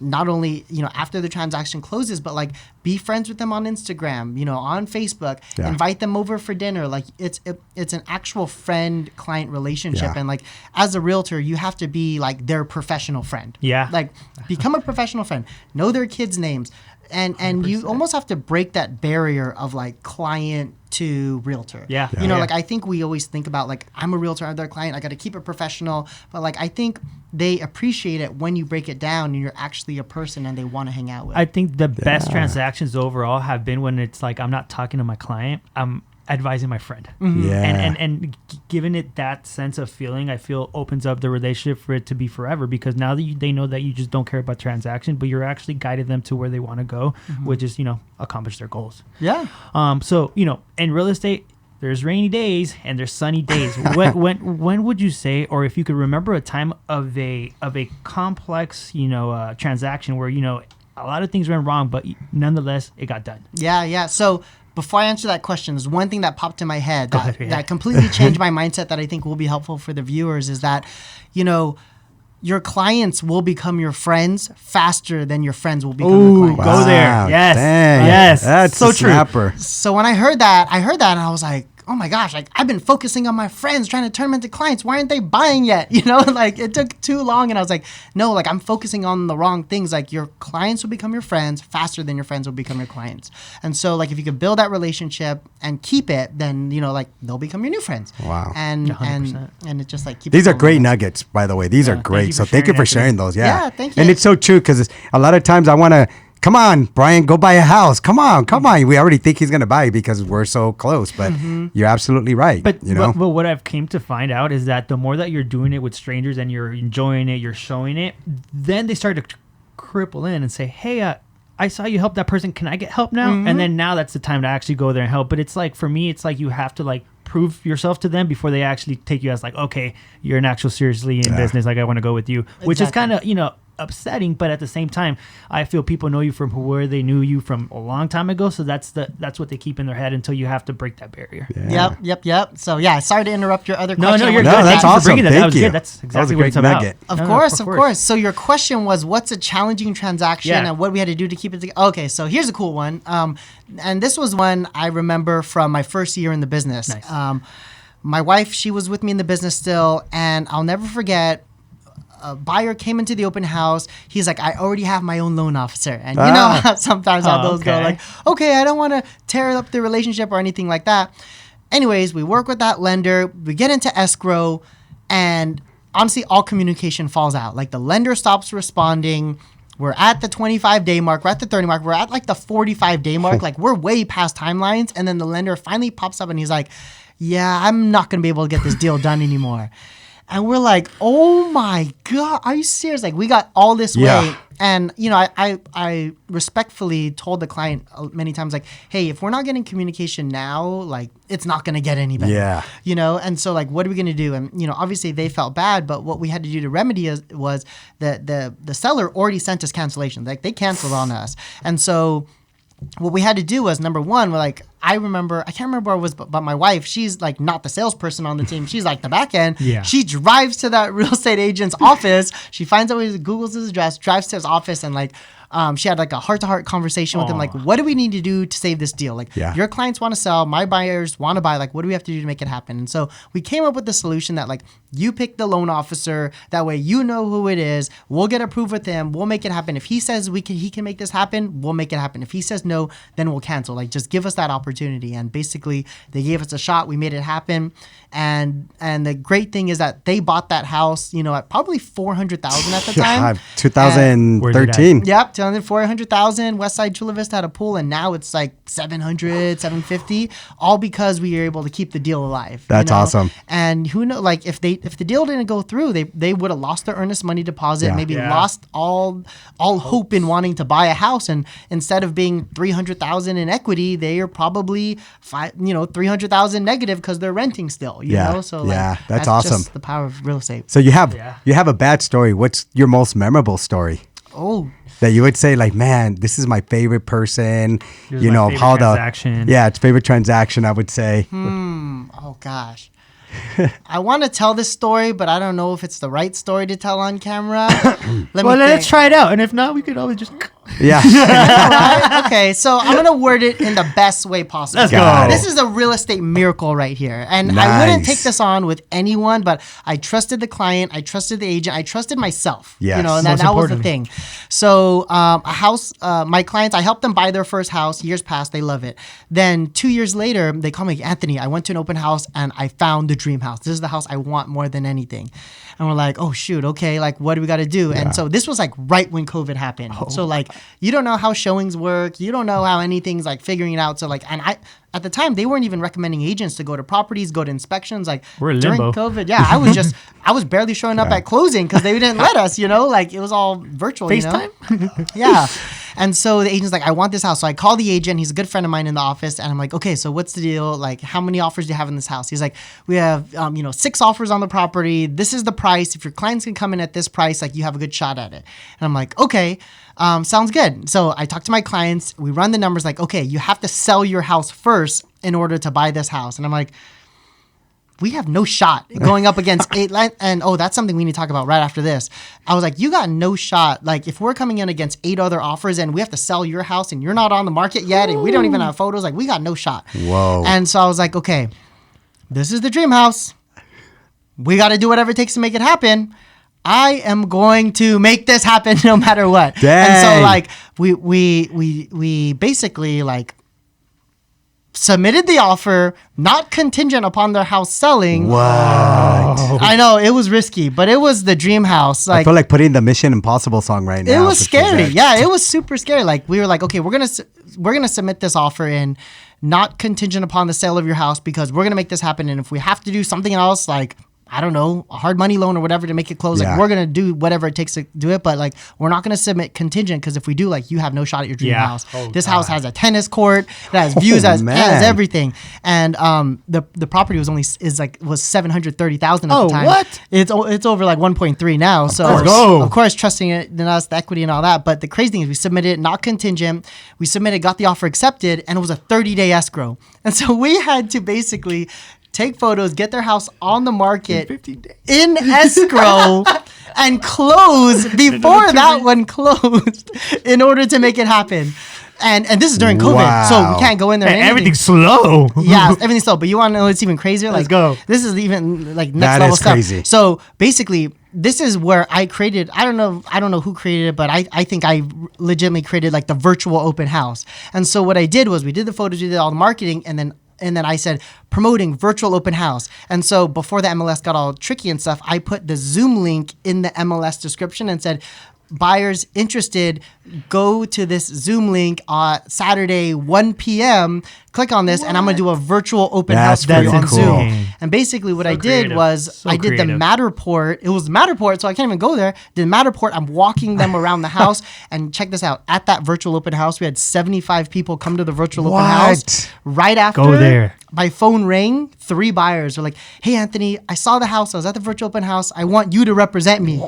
S3: not only, you know, after the transaction closes, but like, be friends with them on Instagram, you know, on Facebook, invite them over for dinner. Like, it's an actual friend-client relationship.
S2: Yeah.
S3: And like, as a realtor, you have to be like their professional friend.
S1: Yeah.
S3: Like, become a professional friend. Know their kids' names. And you almost have to break that barrier of like client to realtor.
S1: Yeah.
S3: You know,
S1: Yeah.
S3: like, I think we always think about like, I'm a realtor, I'm their client, I got to keep it professional. But like, I think they appreciate it when you break it down and you're actually a person and they want to hang out with.
S1: I think the best transactions overall have been when it's like, I'm not talking to my client, I'm advising my friend.
S2: Yeah.
S1: And giving it that sense of feeling, I feel opens up the relationship for it to be forever, because now that they know that you just don't care about transaction, but you're actually guiding them to where they want to go, which is, you know, accomplish their goals.
S3: Yeah.
S1: So, you know, in real estate, there's rainy days and there's sunny days. when would you say, or if you could remember a time of a complex, transaction where, a lot of things went wrong, but nonetheless it got done?
S3: Yeah. So before I answer that question, there's one thing that popped in my head that,
S1: Yeah.
S3: that completely changed my mindset that I think will be helpful for the viewers is that, your clients will become your friends faster than your friends will become your clients.
S1: Go there. Yes.
S2: Dang.
S1: Yes.
S2: That's
S1: so
S2: a snapper.
S3: So when I heard that and I was like, oh my gosh, like I've been focusing on my friends, trying to turn them into clients. Why aren't they buying yet? Like it took too long. And I was like, no, like I'm focusing on the wrong things. Like your clients will become your friends faster than your friends will become your clients. And so like if you could build that relationship and keep it, then, like they'll become your new friends.
S2: Wow.
S3: And
S1: 100%.
S3: it just like keeps
S2: These are
S3: going.
S2: great nuggets, by the way. These are
S1: thank
S2: great.
S1: you
S2: So
S1: for
S2: thank you for
S1: sharing,
S2: sharing those. Yeah.
S3: Yeah, thank you.
S2: And it's so true because a lot of times I want to, come on, Brian, go buy a house. Come on. We already think he's going to buy because we're so close. But you're absolutely right.
S1: But,
S2: you know?
S1: but what I've came to find out is that the more that you're doing it with strangers and you're enjoying it, you're showing it, then they start to cripple in and say, hey, I saw you help that person. Can I get help now? And then now that's the time to actually go there and help. But it's like, for me, it's like you have to like prove yourself to them before they actually take you as like, okay, you're an actual seriously in business. Like I want to go with you, which is kind of, upsetting, but at the same time I feel people know you from where they knew you from a long time ago, so that's what they keep in their head until you have to break that barrier.
S3: Yep. So yeah, sorry to interrupt your other
S1: No,
S3: question.
S1: you're
S2: No,
S1: good.
S2: that's
S1: Thank you for
S2: awesome.
S1: bringing that. That
S2: Thank
S1: was
S2: you.
S1: good. That's
S2: That was
S1: exactly
S2: a
S1: what it's
S2: great
S1: about.
S2: nugget.
S3: Of course. So your question was, what's a challenging transaction and what we had to do to keep it together? Okay, so here's a cool one. And this was one I remember from my first year in the business.
S1: Nice.
S3: My wife, she was with me in the business still, and I'll never forget, a buyer came into the open house. He's like, I already have my own loan officer. And you know how sometimes how those go, like, okay, I don't want to tear up the relationship or anything like that. Anyways, we work with that lender. We get into escrow, and honestly, all communication falls out. Like the lender stops responding. We're at the 25-day mark. We're at the 30 mark. We're at like the 45-day mark. Like we're way past timelines. And then the lender finally pops up and he's like, yeah, I'm not going to be able to get this deal done anymore. And we're like, oh my God, are you serious? Like we got all this way. And, I respectfully told the client many times, like, hey, if we're not getting communication now, like it's not going to get any better.
S2: Yeah.
S3: And so like, what are we going to do? And, obviously they felt bad, but what we had to do to remedy was that the seller already sent us cancellations. Like they canceled on us. And so what we had to do was, number one, we're like, I can't remember where it was, but my wife, she's like not the salesperson on the team. She's like the back end.
S1: Yeah.
S3: She drives to that real estate agent's office. She finds out where he Googles his address, drives to his office, and like, she had like a heart-to-heart conversation with him. Like, what do we need to do to save this deal? Like, your clients want to sell, my buyers want to buy. Like, what do we have to do to make it happen? And so we came up with the solution that like, you pick the loan officer. That way, you know who it is. We'll get approved with him. We'll make it happen. If he says he can make this happen, we'll make it happen. If he says no, then we'll cancel. Like, just give us that opportunity. And basically, they gave us a shot. We made it happen. And the great thing is that they bought that house, at probably $400,000 at the time.
S2: 2013.
S3: Yep, $400,000. Westside Chula Vista had a pool, and now it's like 700, 750. All because we were able to keep the deal alive.
S2: That's awesome.
S3: And who knows? Like if the deal didn't go through, they would have lost their earnest money deposit. Maybe lost all hope in wanting to buy a house. And instead of being $300,000 in equity, they are probably $300,000 negative because they're renting still. You know? So
S2: that's awesome.
S3: Just the power of real estate.
S2: So you have a bad story. What's your most memorable story?
S3: Oh,
S2: that you would say like, man, this is my favorite person.
S1: Here's my favorite transaction.
S2: It's favorite transaction, I would say.
S3: Oh gosh. I want to tell this story, but I don't know if it's the right story to tell on camera.
S1: Let's try it out. And if not, we could always just...
S2: Yeah.
S3: Right? Okay, so I'm going to word it in the best way possible.
S1: Let's go.
S3: This is a real estate miracle right here. And
S2: Nice.
S3: I wouldn't take this on with anyone, but I trusted the client. I trusted the agent. I trusted myself.
S2: Yes.
S3: And
S1: Most
S3: that was the
S1: importantly.
S3: thing. So a house, my clients, I helped them buy their first house. Years passed. They love it. Then 2 years later, they call me, Anthony, I went to an open house and I found the dream house. This is the house I want more than anything. And we're like, oh, shoot. Okay. Like, what do we got to do? And so this was like right when COVID happened. So like, you don't know how showings work. You don't know how anything's like figuring it out. So like, and at the time, they weren't even recommending agents to go to properties, go to inspections. Like
S1: We're in
S3: during
S1: limbo.
S3: COVID, I was barely showing up at closing because they didn't let us, like it was all virtual.
S1: FaceTime?
S3: Yeah. And so the agent's like, I want this house. So I call the agent. He's a good friend of mine in the office. And I'm like, okay, so what's the deal? Like, how many offers do you have in this house? He's like, we have, 6 offers on the property. This is the price. If your clients can come in at this price, like you have a good shot at it. And I'm like, okay, sounds good. So I talk to my clients. We run the numbers like, okay, you have to sell your house first in order to buy this house. And I'm like, we have no shot going up against 8 and that's something we need to talk about right after this. I was like, you got no shot. Like if we're coming in against 8 other offers and we have to sell your house and you're not on the market yet and we don't even have photos, like we got no shot.
S2: Whoa.
S3: And so I was like, okay, this is the dream house. We got to do whatever it takes to make it happen. I am going to make this happen no matter what.
S2: Dang.
S3: And so like we basically like submitted the offer, not contingent upon their house selling.
S2: What?
S3: I know it was risky, but it was the dream house.
S2: I feel like putting the Mission Impossible song right now.
S3: It was scary. Yeah, it was super scary. Like we were like, okay, we're gonna submit this offer in, not contingent upon the sale of your house because we're gonna make this happen. And if we have to do something else, like I don't know, a hard money loan or whatever to make it close.
S2: Yeah.
S3: Like we're going to do whatever it takes to do it. But like, we're not going to submit contingent because if we do, like you have no shot at your dream house. This house has a tennis court. It has views, has everything. And the property was $730,000 at the time.
S2: What?
S3: It's over like 1.3 now. So of course, trusting it in us, the equity and all that. But the crazy thing is we submitted not contingent. We submitted, got the offer accepted, and it was a 30-day escrow. And so we had to basically take photos, get their house on the market in escrow, and close before that one closed in order to make it happen. And this is during COVID, so we can't go in there.
S1: And everything's slow.
S3: Yeah, everything's slow. But you want to know what's even crazier?
S1: Let's go.
S3: This is even like next level stuff. Crazy. So basically, this is where I created. I don't know who created it, but I think I legitimately created like the virtual open house. And so what I did was we did the photos, we did all the marketing, and then I said promoting virtual open house. And so before the MLS got all tricky and stuff, I put the Zoom link in the MLS description and said, buyers interested, go to this Zoom link on Saturday, 1 p.m. Click on this, and I'm going to do a virtual open house for you on Zoom. And basically what I did was I did the Matterport. It was Matterport, so I can't even go there. The Matterport, I'm walking them around the house. And check this out. At that virtual open house, we had 75 people come to the virtual open house. Right after,
S1: go there.
S3: My phone rang. 3 buyers were like, hey, Anthony, I saw the house. I was at the virtual open house. I want you to represent me.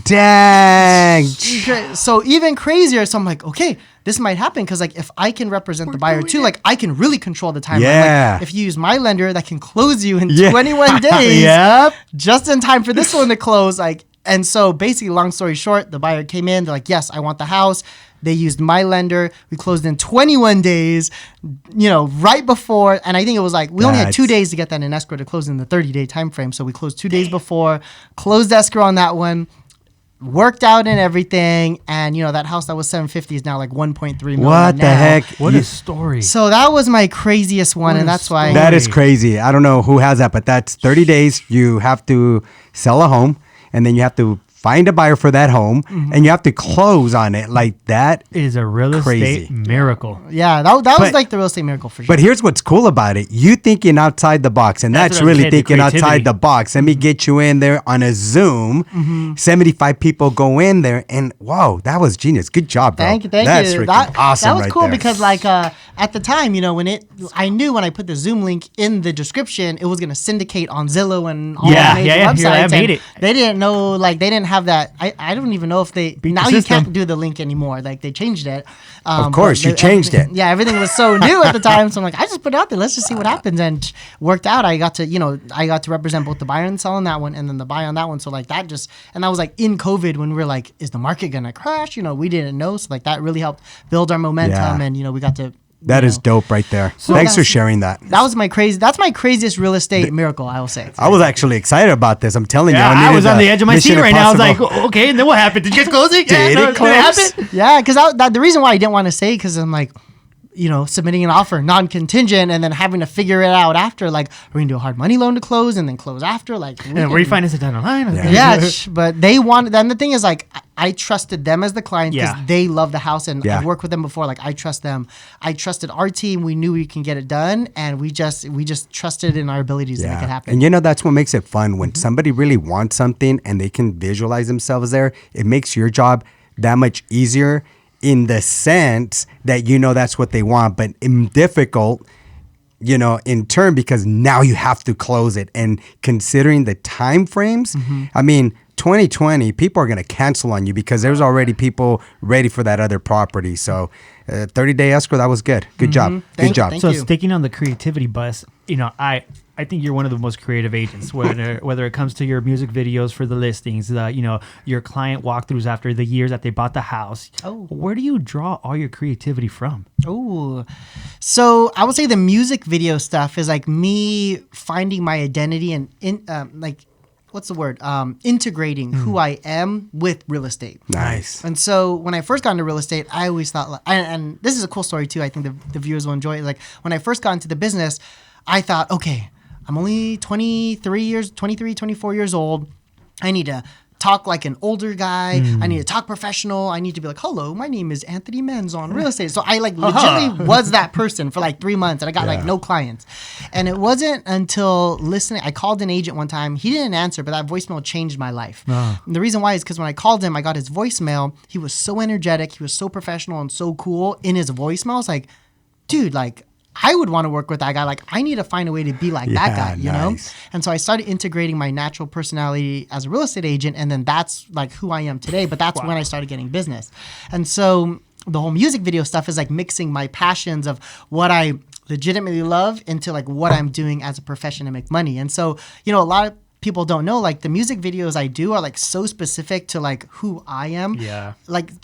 S2: Dang.
S3: So even crazier. So I'm like, okay, this might happen because like if I can represent the buyer too, like I can really control the timeline.
S2: Yeah.
S3: Like, if you use my lender that can close you in 21 days, just in time for this one to close. Like, and so basically, long story short, the buyer came in. They're like, yes, I want the house. They used my lender. We closed in 21 days, right before. And I think it was like, we only had 2 days to get that in escrow to close in the 30-day time frame. So we closed 2 days before, closed escrow on that one. Worked out and everything, and that house that was $750 is now like $1.3 million.
S2: What the heck?
S1: What a story!
S3: So that was my craziest one, and that's why
S2: that is crazy. I don't know who has that, but that's 30 days. You have to sell a home, and then you have to find a buyer for that home, and you have to close on it. Like that
S1: is a real estate miracle.
S3: Yeah, that was like the real estate miracle for sure.
S2: But here's what's cool about it. You thinking outside the box, and that's really thinking outside the box. Let me get you in there on a Zoom. 75 people go in there, and wow, that was genius. Good job, bro.
S3: Thank you.
S2: That's freaking awesome.
S3: That was
S2: right
S3: cool
S2: there.
S3: because like at the time, I knew when I put the Zoom link in the description, it was gonna syndicate on Zillow and all the major websites.
S1: I made it.
S3: They didn't know, like they didn't have that. I don't even know if they now you can't do the link anymore. Like they changed it.
S2: Of course, you changed it.
S3: Yeah, everything was so new at the time. So I'm like, I just put it out there. Let's just see what happens. And worked out. I got to represent both the buyer and seller on that one, and then the buy on that one. So like that was like in COVID when we were like, is the market gonna crash? We didn't know. So like that really helped build our momentum, and we got to.
S2: That is dope right there. So thanks for sharing that.
S3: That's my craziest real estate miracle, I will say.
S2: I was actually excited about this. I'm telling you.
S1: I was on the edge of my seat right now. I was like, okay, and then what happened? Did you guys close it?
S2: Did it close?
S3: Yeah, because the reason why I didn't want to say, because I'm like, submitting an offer non-contingent and then having to figure it out after, like, we're going to do a hard money loan to close and then close after, like.
S1: And refinance it down the line.
S3: Yeah, but they wanted, and the thing is, like, I trusted them as the client because they love the house, and I've worked with them before. Like, I trust them. I trusted our team. We knew we can get it done, and we just trusted in our abilities to make it happen.
S2: And that's what makes it fun. When somebody really wants something and they can visualize themselves there, it makes your job that much easier. in the sense that that's what they want, but difficult, in turn, because now you have to close it. And considering the time frames, I mean, 2020, people are going to cancel on you because there's already people ready for that other property. So 30-day escrow, that was good. Good job. Good job.
S1: So sticking on the creativity bus, I think you're one of the most creative agents, whether it comes to your music videos for the listings, your client walkthroughs after the years that they bought the house.
S3: Oh.
S1: Where do you draw all your creativity from?
S3: Oh, so I would say the music video stuff is like me finding my identity and integrating who I am with real estate.
S2: Nice.
S3: And so when I first got into real estate, I always thought, and this is a cool story too, I think the viewers will enjoy it. Like when I first got into the business, I thought, okay, I'm only 23, 24 years old. I need to talk like an older guy. I need to talk professional. I need to be like, hello, my name is Anthony Manzon, real estate. So I legitimately was that person for 3 months, and I got no clients. And it wasn't until I called an agent one time. He didn't answer, but that voicemail changed my life. And the reason why is because when I called him, I got his voicemail. He was so energetic. He was so professional and so cool in his voicemail. I was like, dude, I would want to work with that guy. I need to find a way to be like that guy, you know? And so I started integrating my natural personality as a real estate agent, and then that's who I am today. But that's when I started getting business. And so the whole music video stuff is mixing my passions of what I legitimately love into what I'm doing as a profession to make money. And so, a lot of people don't know, the music videos I do are so specific to who I am.
S1: Yeah.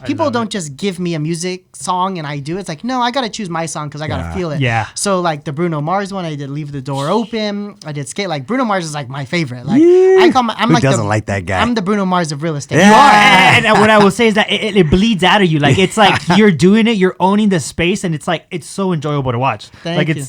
S3: People don't just give me a music song and I do it. It's no, I got to choose my song because I got to feel it.
S1: Yeah.
S3: So the Bruno Mars one, I did Leave the Door Open. I did Skate. Bruno Mars is my favorite. I'm
S2: Who doesn't like that guy?
S3: I'm the Bruno Mars of real estate.
S1: You are. And what I will say is that it bleeds out of you. It's you're doing it, you're owning the space, and it's so enjoyable to watch.
S3: Thank you.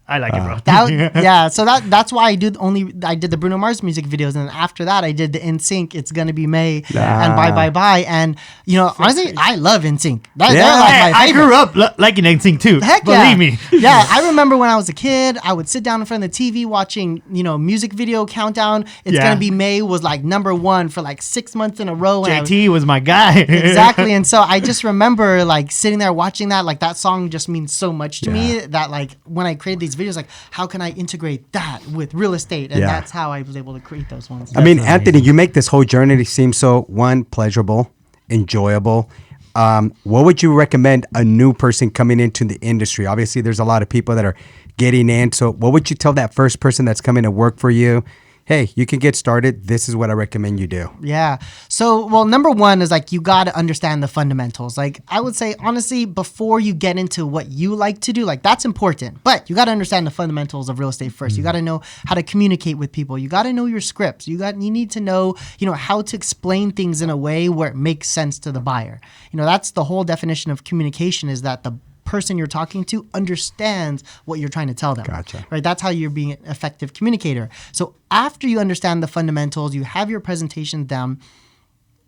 S1: I like it, bro.
S3: So that's why I did the Bruno Mars music videos, and then after that I did the NSYNC It's Gonna Be May and Bye Bye Bye, and honestly I love NSYNC. They're my favorite.
S1: I grew up liking NSYNC too.
S3: Heck
S1: believe me.
S3: Yeah, I remember when I was a kid, I would sit down in front of the TV watching music video countdown. It's Gonna Be May was number one for 6 months in a row.
S1: JT was my guy.
S3: Exactly, and so I just remember sitting there watching that. That song just means so much to me that when I created these videos, how can I integrate that with real estate? And that's how I was able to create those ones.
S2: I mean, Anthony, you make this whole journey seem so, pleasurable, enjoyable. What would you recommend a new person coming into the industry? Obviously, there's a lot of people that are getting in. So what would you tell that first person that's coming to work for you? Hey, you can get started. This is what I recommend you do.
S3: Yeah. So, number one is you got to understand the fundamentals. I would say, honestly, before you get into what you like to do, that's important. But you got to understand the fundamentals of real estate first. You got to know how to communicate with people. You got to know your scripts. You need to know, how to explain things in a way where it makes sense to the buyer. That's the whole definition of communication, is that the person you're talking to understands what you're trying to tell them.
S2: Gotcha.
S3: Right? That's how you're being an effective communicator. So after you understand the fundamentals, you have your presentation down,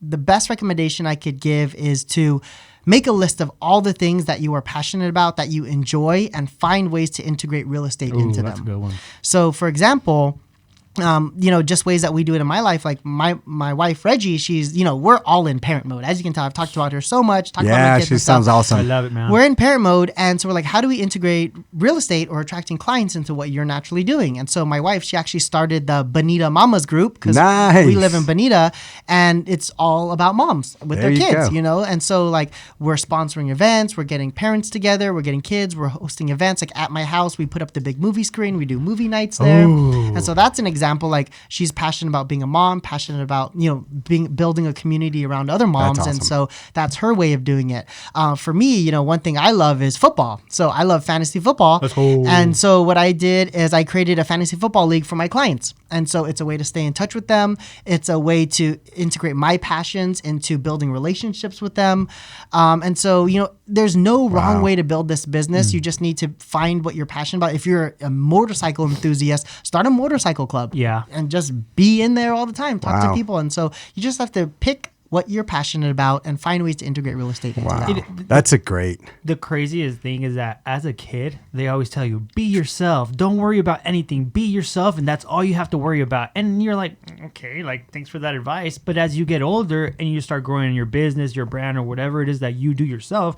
S3: the best recommendation I could give is to make a list of all the things that you are passionate about, that you enjoy, and find ways to integrate real estate into them.
S1: That's a good one.
S3: So for example, just ways that we do it in my life. My wife, Reggie, she's, we're all in parent mode. As you can tell, I've talked about her so much. About my kids
S2: she
S3: and
S2: sounds
S3: stuff.
S2: awesome.
S1: I love it, man.
S3: We're in parent mode. And so we're how do we integrate real estate or attracting clients into what you're naturally doing? And so my wife, she actually started the Bonita Mamas group because we live in Bonita, and it's all about moms with their kids, And so we're sponsoring events, we're getting parents together, we're getting kids, we're hosting events. At my house, we put up the big movie screen, we do movie nights there.
S1: Ooh.
S3: And so that's an example. She's passionate about being a mom, passionate about building a community around other moms,
S2: That's awesome.
S3: and so that's her way of doing it. For me, one thing I love is football, so I love fantasy football.
S1: Let's go.
S3: And so what I did is I created a fantasy football league for my clients, and so it's a way to stay in touch with them. It's a way to integrate my passions into building relationships with them, and so there's no wrong way to build this business. You just need to find what you're passionate about. If you're a motorcycle enthusiast, start a motorcycle club.
S1: Yeah.
S3: And just be in there all the time, talk to people. And so you just have to pick what you're passionate about and find ways to integrate real estate into
S2: Wow.
S3: that.
S2: That's a great.
S1: The craziest thing is that as a kid, they always tell you, be yourself. Don't worry about anything. Be yourself, and that's all you have to worry about. And you're like, okay, like, thanks for that advice. But as you get older and you start growing in your business, your brand, or whatever it is that you do yourself,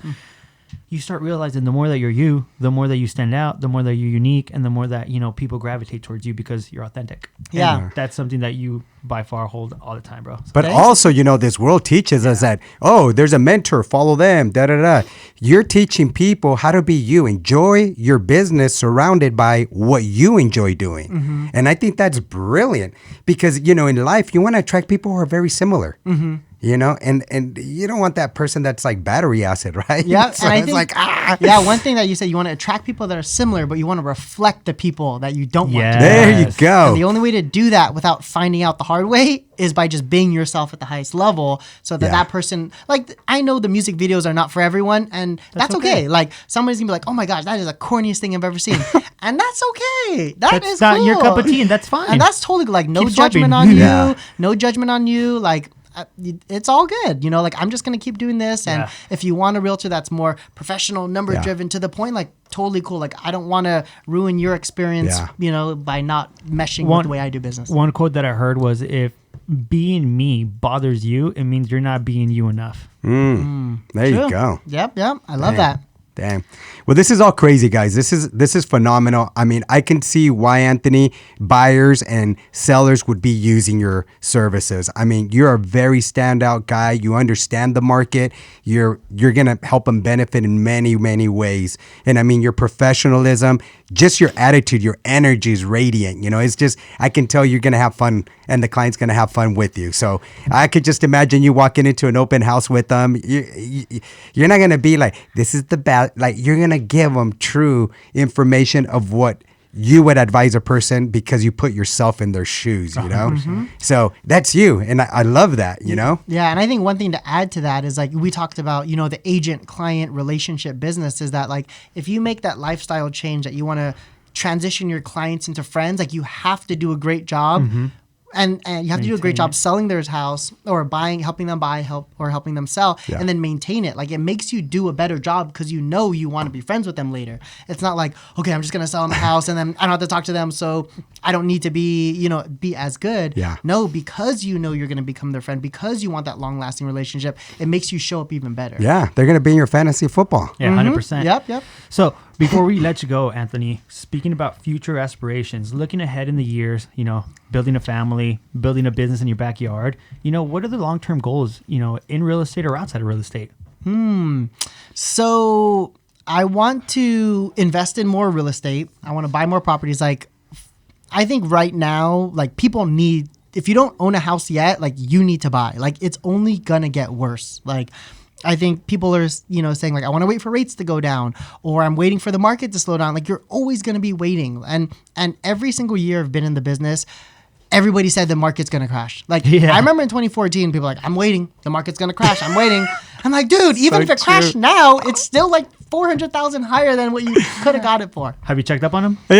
S1: you start realizing the more that you're you, the more that you stand out, the more that you're unique, and the more that, people gravitate towards you because you're authentic.
S3: Yeah.
S1: And that's something that you by far hold all the time, bro. So
S2: But also, this world teaches us that, there's a mentor, follow them, da da da. You're teaching people how to be you. Enjoy your business surrounded by what you enjoy doing.
S3: Mm-hmm.
S2: And I think that's brilliant because, in life, you want to attract people who are very similar.
S3: Mm-hmm.
S2: And you don't want that person that's like battery acid, right?
S3: Yeah,
S2: So
S3: and I
S2: it's
S3: think,
S2: like,
S3: one thing that you said, you want to attract people that are similar, but you want to reflect the people that you don't want to.
S2: There you
S1: Yes.
S2: go.
S3: And the only way to do that without finding out the hard way is by just being yourself at the highest level so that
S2: Yeah.
S3: that person, like, I know the music videos are not for everyone, and that's okay. Like, somebody's going to be like, oh my gosh, that is the corniest thing I've ever seen. And that's okay.
S1: that's
S3: is
S1: not your
S3: cool.
S1: cup of tea, and that's fine.
S3: And that's totally like no
S1: Keep
S3: judgment
S1: swiping.
S3: on you,
S2: Yeah.
S3: no judgment on you. Like, it's all good. Like, I'm just going to keep doing this. And
S1: Yeah.
S3: if you want a realtor that's more professional, number driven to the point, like, totally cool. Like, I don't want to ruin your experience, by not meshing with the way I do business.
S1: One quote that I heard was, if being me bothers you, it means you're not being you enough.
S2: There
S3: True.
S2: you go.
S3: Yep. I love that.
S2: Damn. Well, this is all crazy, guys. This is phenomenal. I mean, I can see why, Anthony, buyers and sellers would be using your services. I mean, you're a very standout guy. You understand the market. You're gonna help them benefit in many, many ways. And I mean, your professionalism, just your attitude, your energy is radiant. It's just, I can tell you're gonna have fun, and the client's gonna have fun with you. So I could just imagine you walking into an open house with them. You're not gonna be like, this is the bad. Like, you're gonna give them true information of what you would advise a person because you put yourself in their shoes, So that's you. And I love that,
S3: Yeah. And I think one thing to add to that is, like, we talked about, the agent client relationship business is that, like, if you make that lifestyle change that you want to transition your clients into friends, like, you have to do a great job. And you have to do a great job selling their house or helping them buy, helping them sell, and then maintain it. Like, it makes you do a better job because you want to be friends with them later. It's not like, okay, I'm just going to sell them the house and then I don't have to talk to them, so I don't need to be as good.
S2: Yeah.
S3: No, because you're going to become their friend, because you want that long-lasting relationship, it makes you show up even better.
S2: Yeah, they're going to be in your fantasy football.
S1: Yeah, 100%.
S3: Yep.
S1: So before we let you go, Anthony, speaking about future aspirations, looking ahead in the years, building a family, building a business in your backyard, what are the long-term goals, in real estate or outside of real estate?
S3: So I want to invest in more real estate. I want to buy more properties. Like, I think right now, like, people need, if you don't own a house yet, like, you need to buy. Like, it's only gonna get worse. Like, I think people are, saying, like, I want to wait for rates to go down, or I'm waiting for the market to slow down. Like, you're always going to be waiting. And every single year I've been in the business, everybody said the market's going to crash. Like, I remember in 2014, people were like, I'm waiting. The market's going to crash. I'm waiting. I'm like, dude, even if it crashed now, it's still like 400,000 higher than what you could have got it for.
S1: Have you checked up on them?
S3: They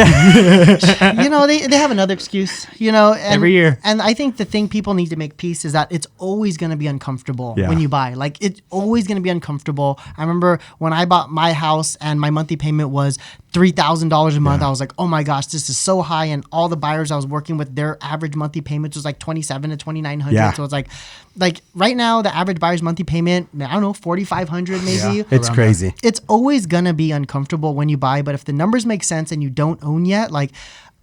S3: have another excuse,
S1: Every year.
S3: And I think the thing people need to make peace is that it's always going to be uncomfortable when you buy. Like, it's always going to be uncomfortable. I remember when I bought my house and my monthly payment was $3,000 a month. I was like, oh my gosh, this is so high. And all the buyers I was working with, their average monthly payment was like $2,700 to $2,900.
S2: Yeah.
S3: So it's like right now, the average buyer's monthly payment, I don't know, $4,500 maybe.
S2: Yeah, it's crazy.
S3: It's always going to be uncomfortable when you buy, but if the numbers make sense and you don't own yet, like,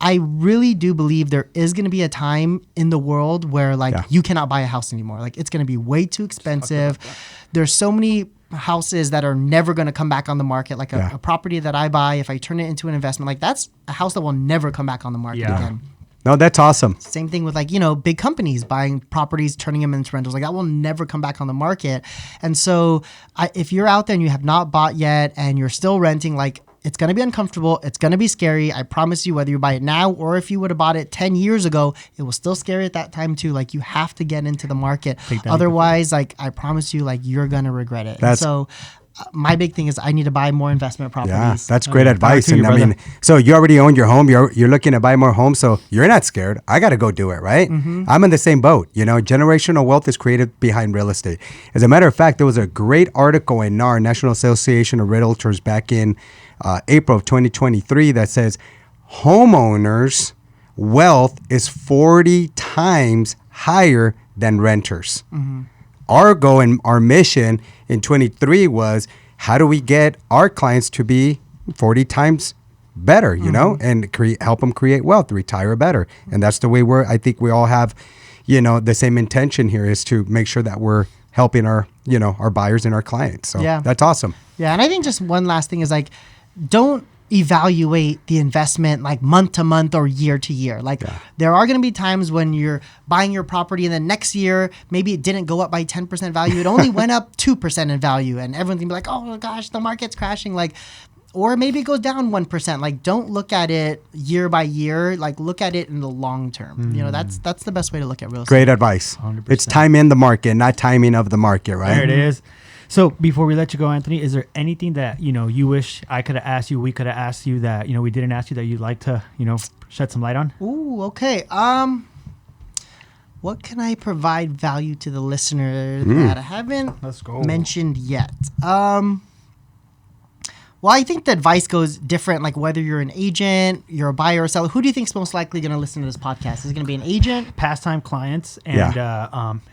S3: I really do believe there is going to be a time in the world where, like, you cannot buy a house anymore. Like, it's going to be way too expensive. There's so many houses that are never going to come back on the market. Like a property that I buy, if I turn it into an investment, like, that's a house that will never come back on the market again.
S2: No, that's awesome.
S3: Same thing with, like, big companies buying properties, turning them into rentals. Like, that will never come back on the market. And so if you're out there and you have not bought yet and you're still renting, like, it's going to be uncomfortable. It's going to be scary. I promise you, whether you buy it now or if you would have bought it 10 years ago, it was still scary at that time too. Like, you have to get into the market. Otherwise, like, I promise you, like, you're going to regret it. And so my big thing is I need to buy more investment properties.
S2: Yeah, that's great advice.
S1: to you,
S2: And I mean, so you already own your home. You're looking to buy more homes, so you're not scared. I got to go do it, right? I'm in the same boat. You know, generational wealth is created behind real estate. As a matter of fact, there was a great article in NAR, National Association of Realtors, back in April of 2023 that says homeowners' wealth is 40 times higher than renters. Our goal and our mission in 23 was, how do we get our clients to be 40 times better, you know, and help them create wealth, retire better. And that's the way I think we all have, you know, the same intention here, is to make sure that we're helping our, you know, our buyers and our clients. So that's awesome.
S3: Yeah. And I think just one last thing is like, don't evaluate the investment like month to month or year to year. Like there are going to be times when you're buying your property and then next year, maybe it didn't go up by 10% value. It only went up 2% in value, and everyone's gonna be like, oh gosh, the market's crashing. Like, or maybe it goes down 1%. Like, don't look at it year by year. Like, look at it in the long term. You know, that's the best way to look at real estate.
S2: Great advice.
S1: 100%.
S2: It's time in the market, not timing of the market, right?
S1: There it is. So before we let you go, Anthony, is there anything that, you know, you wish I could have asked you, we could have asked you, that, you know, we didn't ask you, that you'd like to, you know, shed some light on?
S3: Ooh, okay. What can I provide value to the listener that I haven't mentioned yet? Well, I think the advice goes different, like whether you're an agent, you're a buyer or seller. Who do you think is most likely going to listen to this podcast? Is it going to be an agent?
S1: Pastime clients and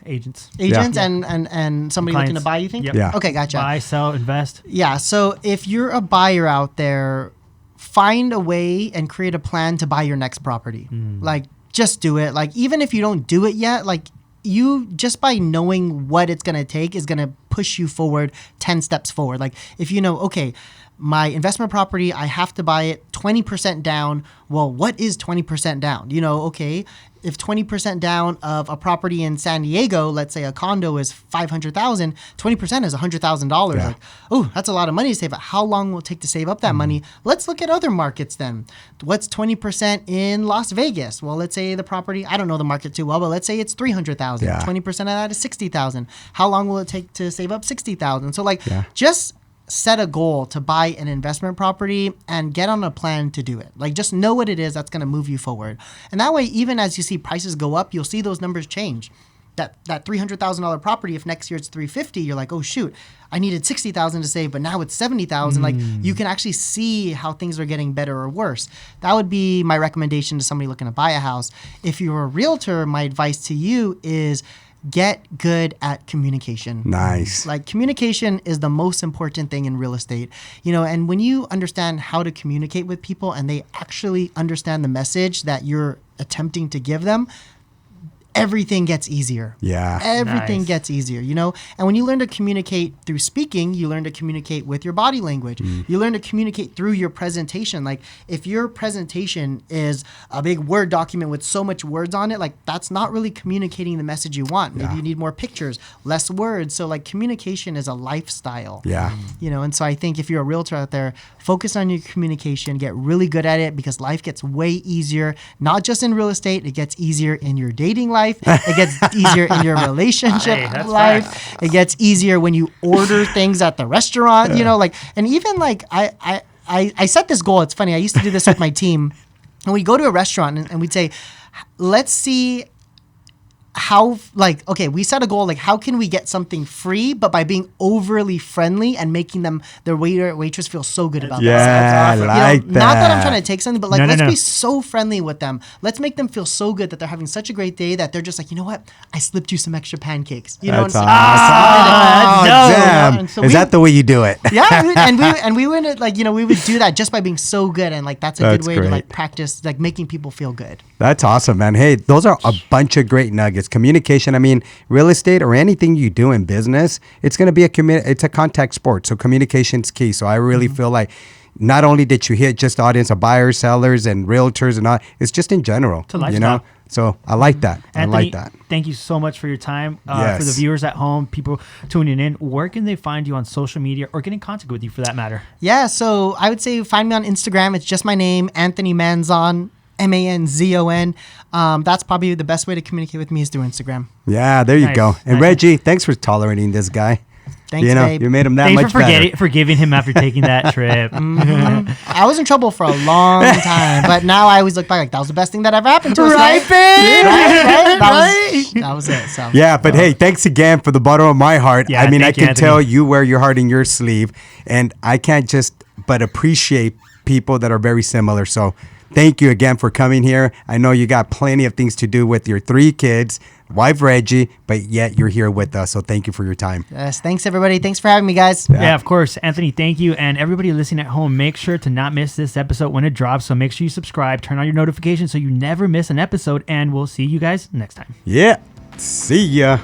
S1: agents.
S3: Agents and somebody
S1: Clients.
S3: looking to buy, you think?
S1: Yep.
S2: Yeah.
S3: Okay, gotcha.
S1: Buy, sell, invest.
S3: Yeah, so if you're a buyer out there, find a way and create a plan to buy your next property. Like, just do it. Like, even if you don't do it yet, like, you just by knowing what it's going to take is going to push you forward 10 steps forward. Like, if you know, okay, my investment property, I have to buy it 20% down. Well, what is 20% down? You know, okay, if 20% down of a property in San Diego, let's say a condo is $500,000, 20% is $100,000.
S2: Yeah.
S3: Like, oh, that's a lot of money to save up. How long will it take to save up that money? Let's look at other markets then. What's 20% in Las Vegas? Well, let's say the property, I don't know the market too well, but let's say it's $300,000.
S2: Yeah.
S3: 20% of that is $60,000. How long will it take to save up $60,000? So like, just set a goal to buy an investment property and get on a plan to do it. Like, just know what it is that's going to move you forward. And that way, even as you see prices go up, you'll see those numbers change. That $300,000 property, if next year it's $350,000, you're like, oh shoot, I needed $60,000 to save, but now it's $70,000. Like, you can actually see how things are getting better or worse. That would be my recommendation to somebody looking to buy a house. If you're a realtor, my advice to you is get good at communication.
S2: Nice.
S3: Like, communication is the most important thing in real estate, you know, and when you understand how to communicate with people and they actually understand the message that you're attempting to give them, everything gets easier.
S2: Yeah.
S3: Everything
S1: Nice.
S3: gets easier, you know? And when you learn to communicate through speaking, you learn to communicate with your body language. You learn to communicate through your presentation. Like, if your presentation is a big Word document with so much words on it, like, that's not really communicating the message you want. Maybe you need more pictures, less words. So, like, communication is a lifestyle.
S2: Yeah.
S3: You know, and so I think if you're a realtor out there, focus on your communication, get really good at it, because life gets way easier, not just in real estate, it gets easier in your dating life. It gets easier in your relationship
S1: Hey, that's
S3: life.
S1: facts.
S3: It gets easier when you order things at the restaurant, you know, like, and even like I set this goal. It's funny. I used to do this with my team, and we'd go to a restaurant and we'd say, let's see how, like, okay, we set a goal, like, how can we get something free, but by being overly friendly and making them, the waiter, waitress, feel so good about
S2: Yeah, I
S3: themselves.
S2: like
S3: Not that I'm
S2: that.
S3: trying to take something, but like,
S1: No, no,
S3: let's
S1: no.
S3: be so friendly with them. Let's make them feel so good that they're having such a great day that they're just like, you know what? I slipped you some extra pancakes. You know,
S2: That's
S3: and
S2: awesome.
S1: that's dope.
S2: Damn.
S3: And so
S2: Is
S3: we-
S2: that the way you do it?
S3: yeah, we would, like, you know, we would do that just by being so good, and like, that's a
S2: That's
S3: good way to like
S2: great.
S3: practice, like, making people feel good.
S2: That's awesome, man. Hey, those are a bunch of great nuggets. Communication. I mean, real estate or anything you do in business, it's going to be it's a contact sport. So communication's key. So I really feel like not only did you hit just the audience of buyers, sellers, and realtors and all, it's just in general,
S1: a lifestyle.
S2: you know? So I like that. I
S1: Anthony,
S2: like that.
S1: thank you so much for your time. For the
S2: Yes.
S1: viewers at home, people tuning in, where can they find you on social media or get in contact with you for that matter?
S3: Yeah, so I would say find me on Instagram. It's just my name, Anthony Manzon, Manzon. That's probably the best way to communicate with me is through Instagram.
S2: Yeah, there you
S1: Nice.
S2: go. And
S1: Nice.
S2: Reggie, thanks for tolerating this guy.
S3: Thanks,
S2: you know,
S3: babe.
S2: you made him that
S1: Thanks
S2: much
S1: for
S2: better.
S1: forgiving him after taking that trip.
S3: I was in trouble for a long time, but now I always look back like that was the best thing that ever happened to us.
S1: Right, babe?
S3: Right? That was it. So
S2: Yeah, but hey, thanks again for the bottom of my heart.
S1: Yeah,
S2: I mean, I
S1: thank you,
S2: can
S1: Anthony.
S2: tell you wear your heart in your sleeve, and I can't just but appreciate people that are very similar. So thank you again for coming here. I know you got plenty of things to do with your 3 kids, wife Reggie, but yet you're here with us. So thank you for your time.
S3: yes, thanks everybody. Thanks for having me, guys.
S1: Yeah, of course. Anthony, thank you. And everybody listening at home, make sure to not miss this episode when it drops. So make sure you subscribe, turn on your notifications so you never miss an episode, and we'll see you guys next time.
S2: Yeah. See ya.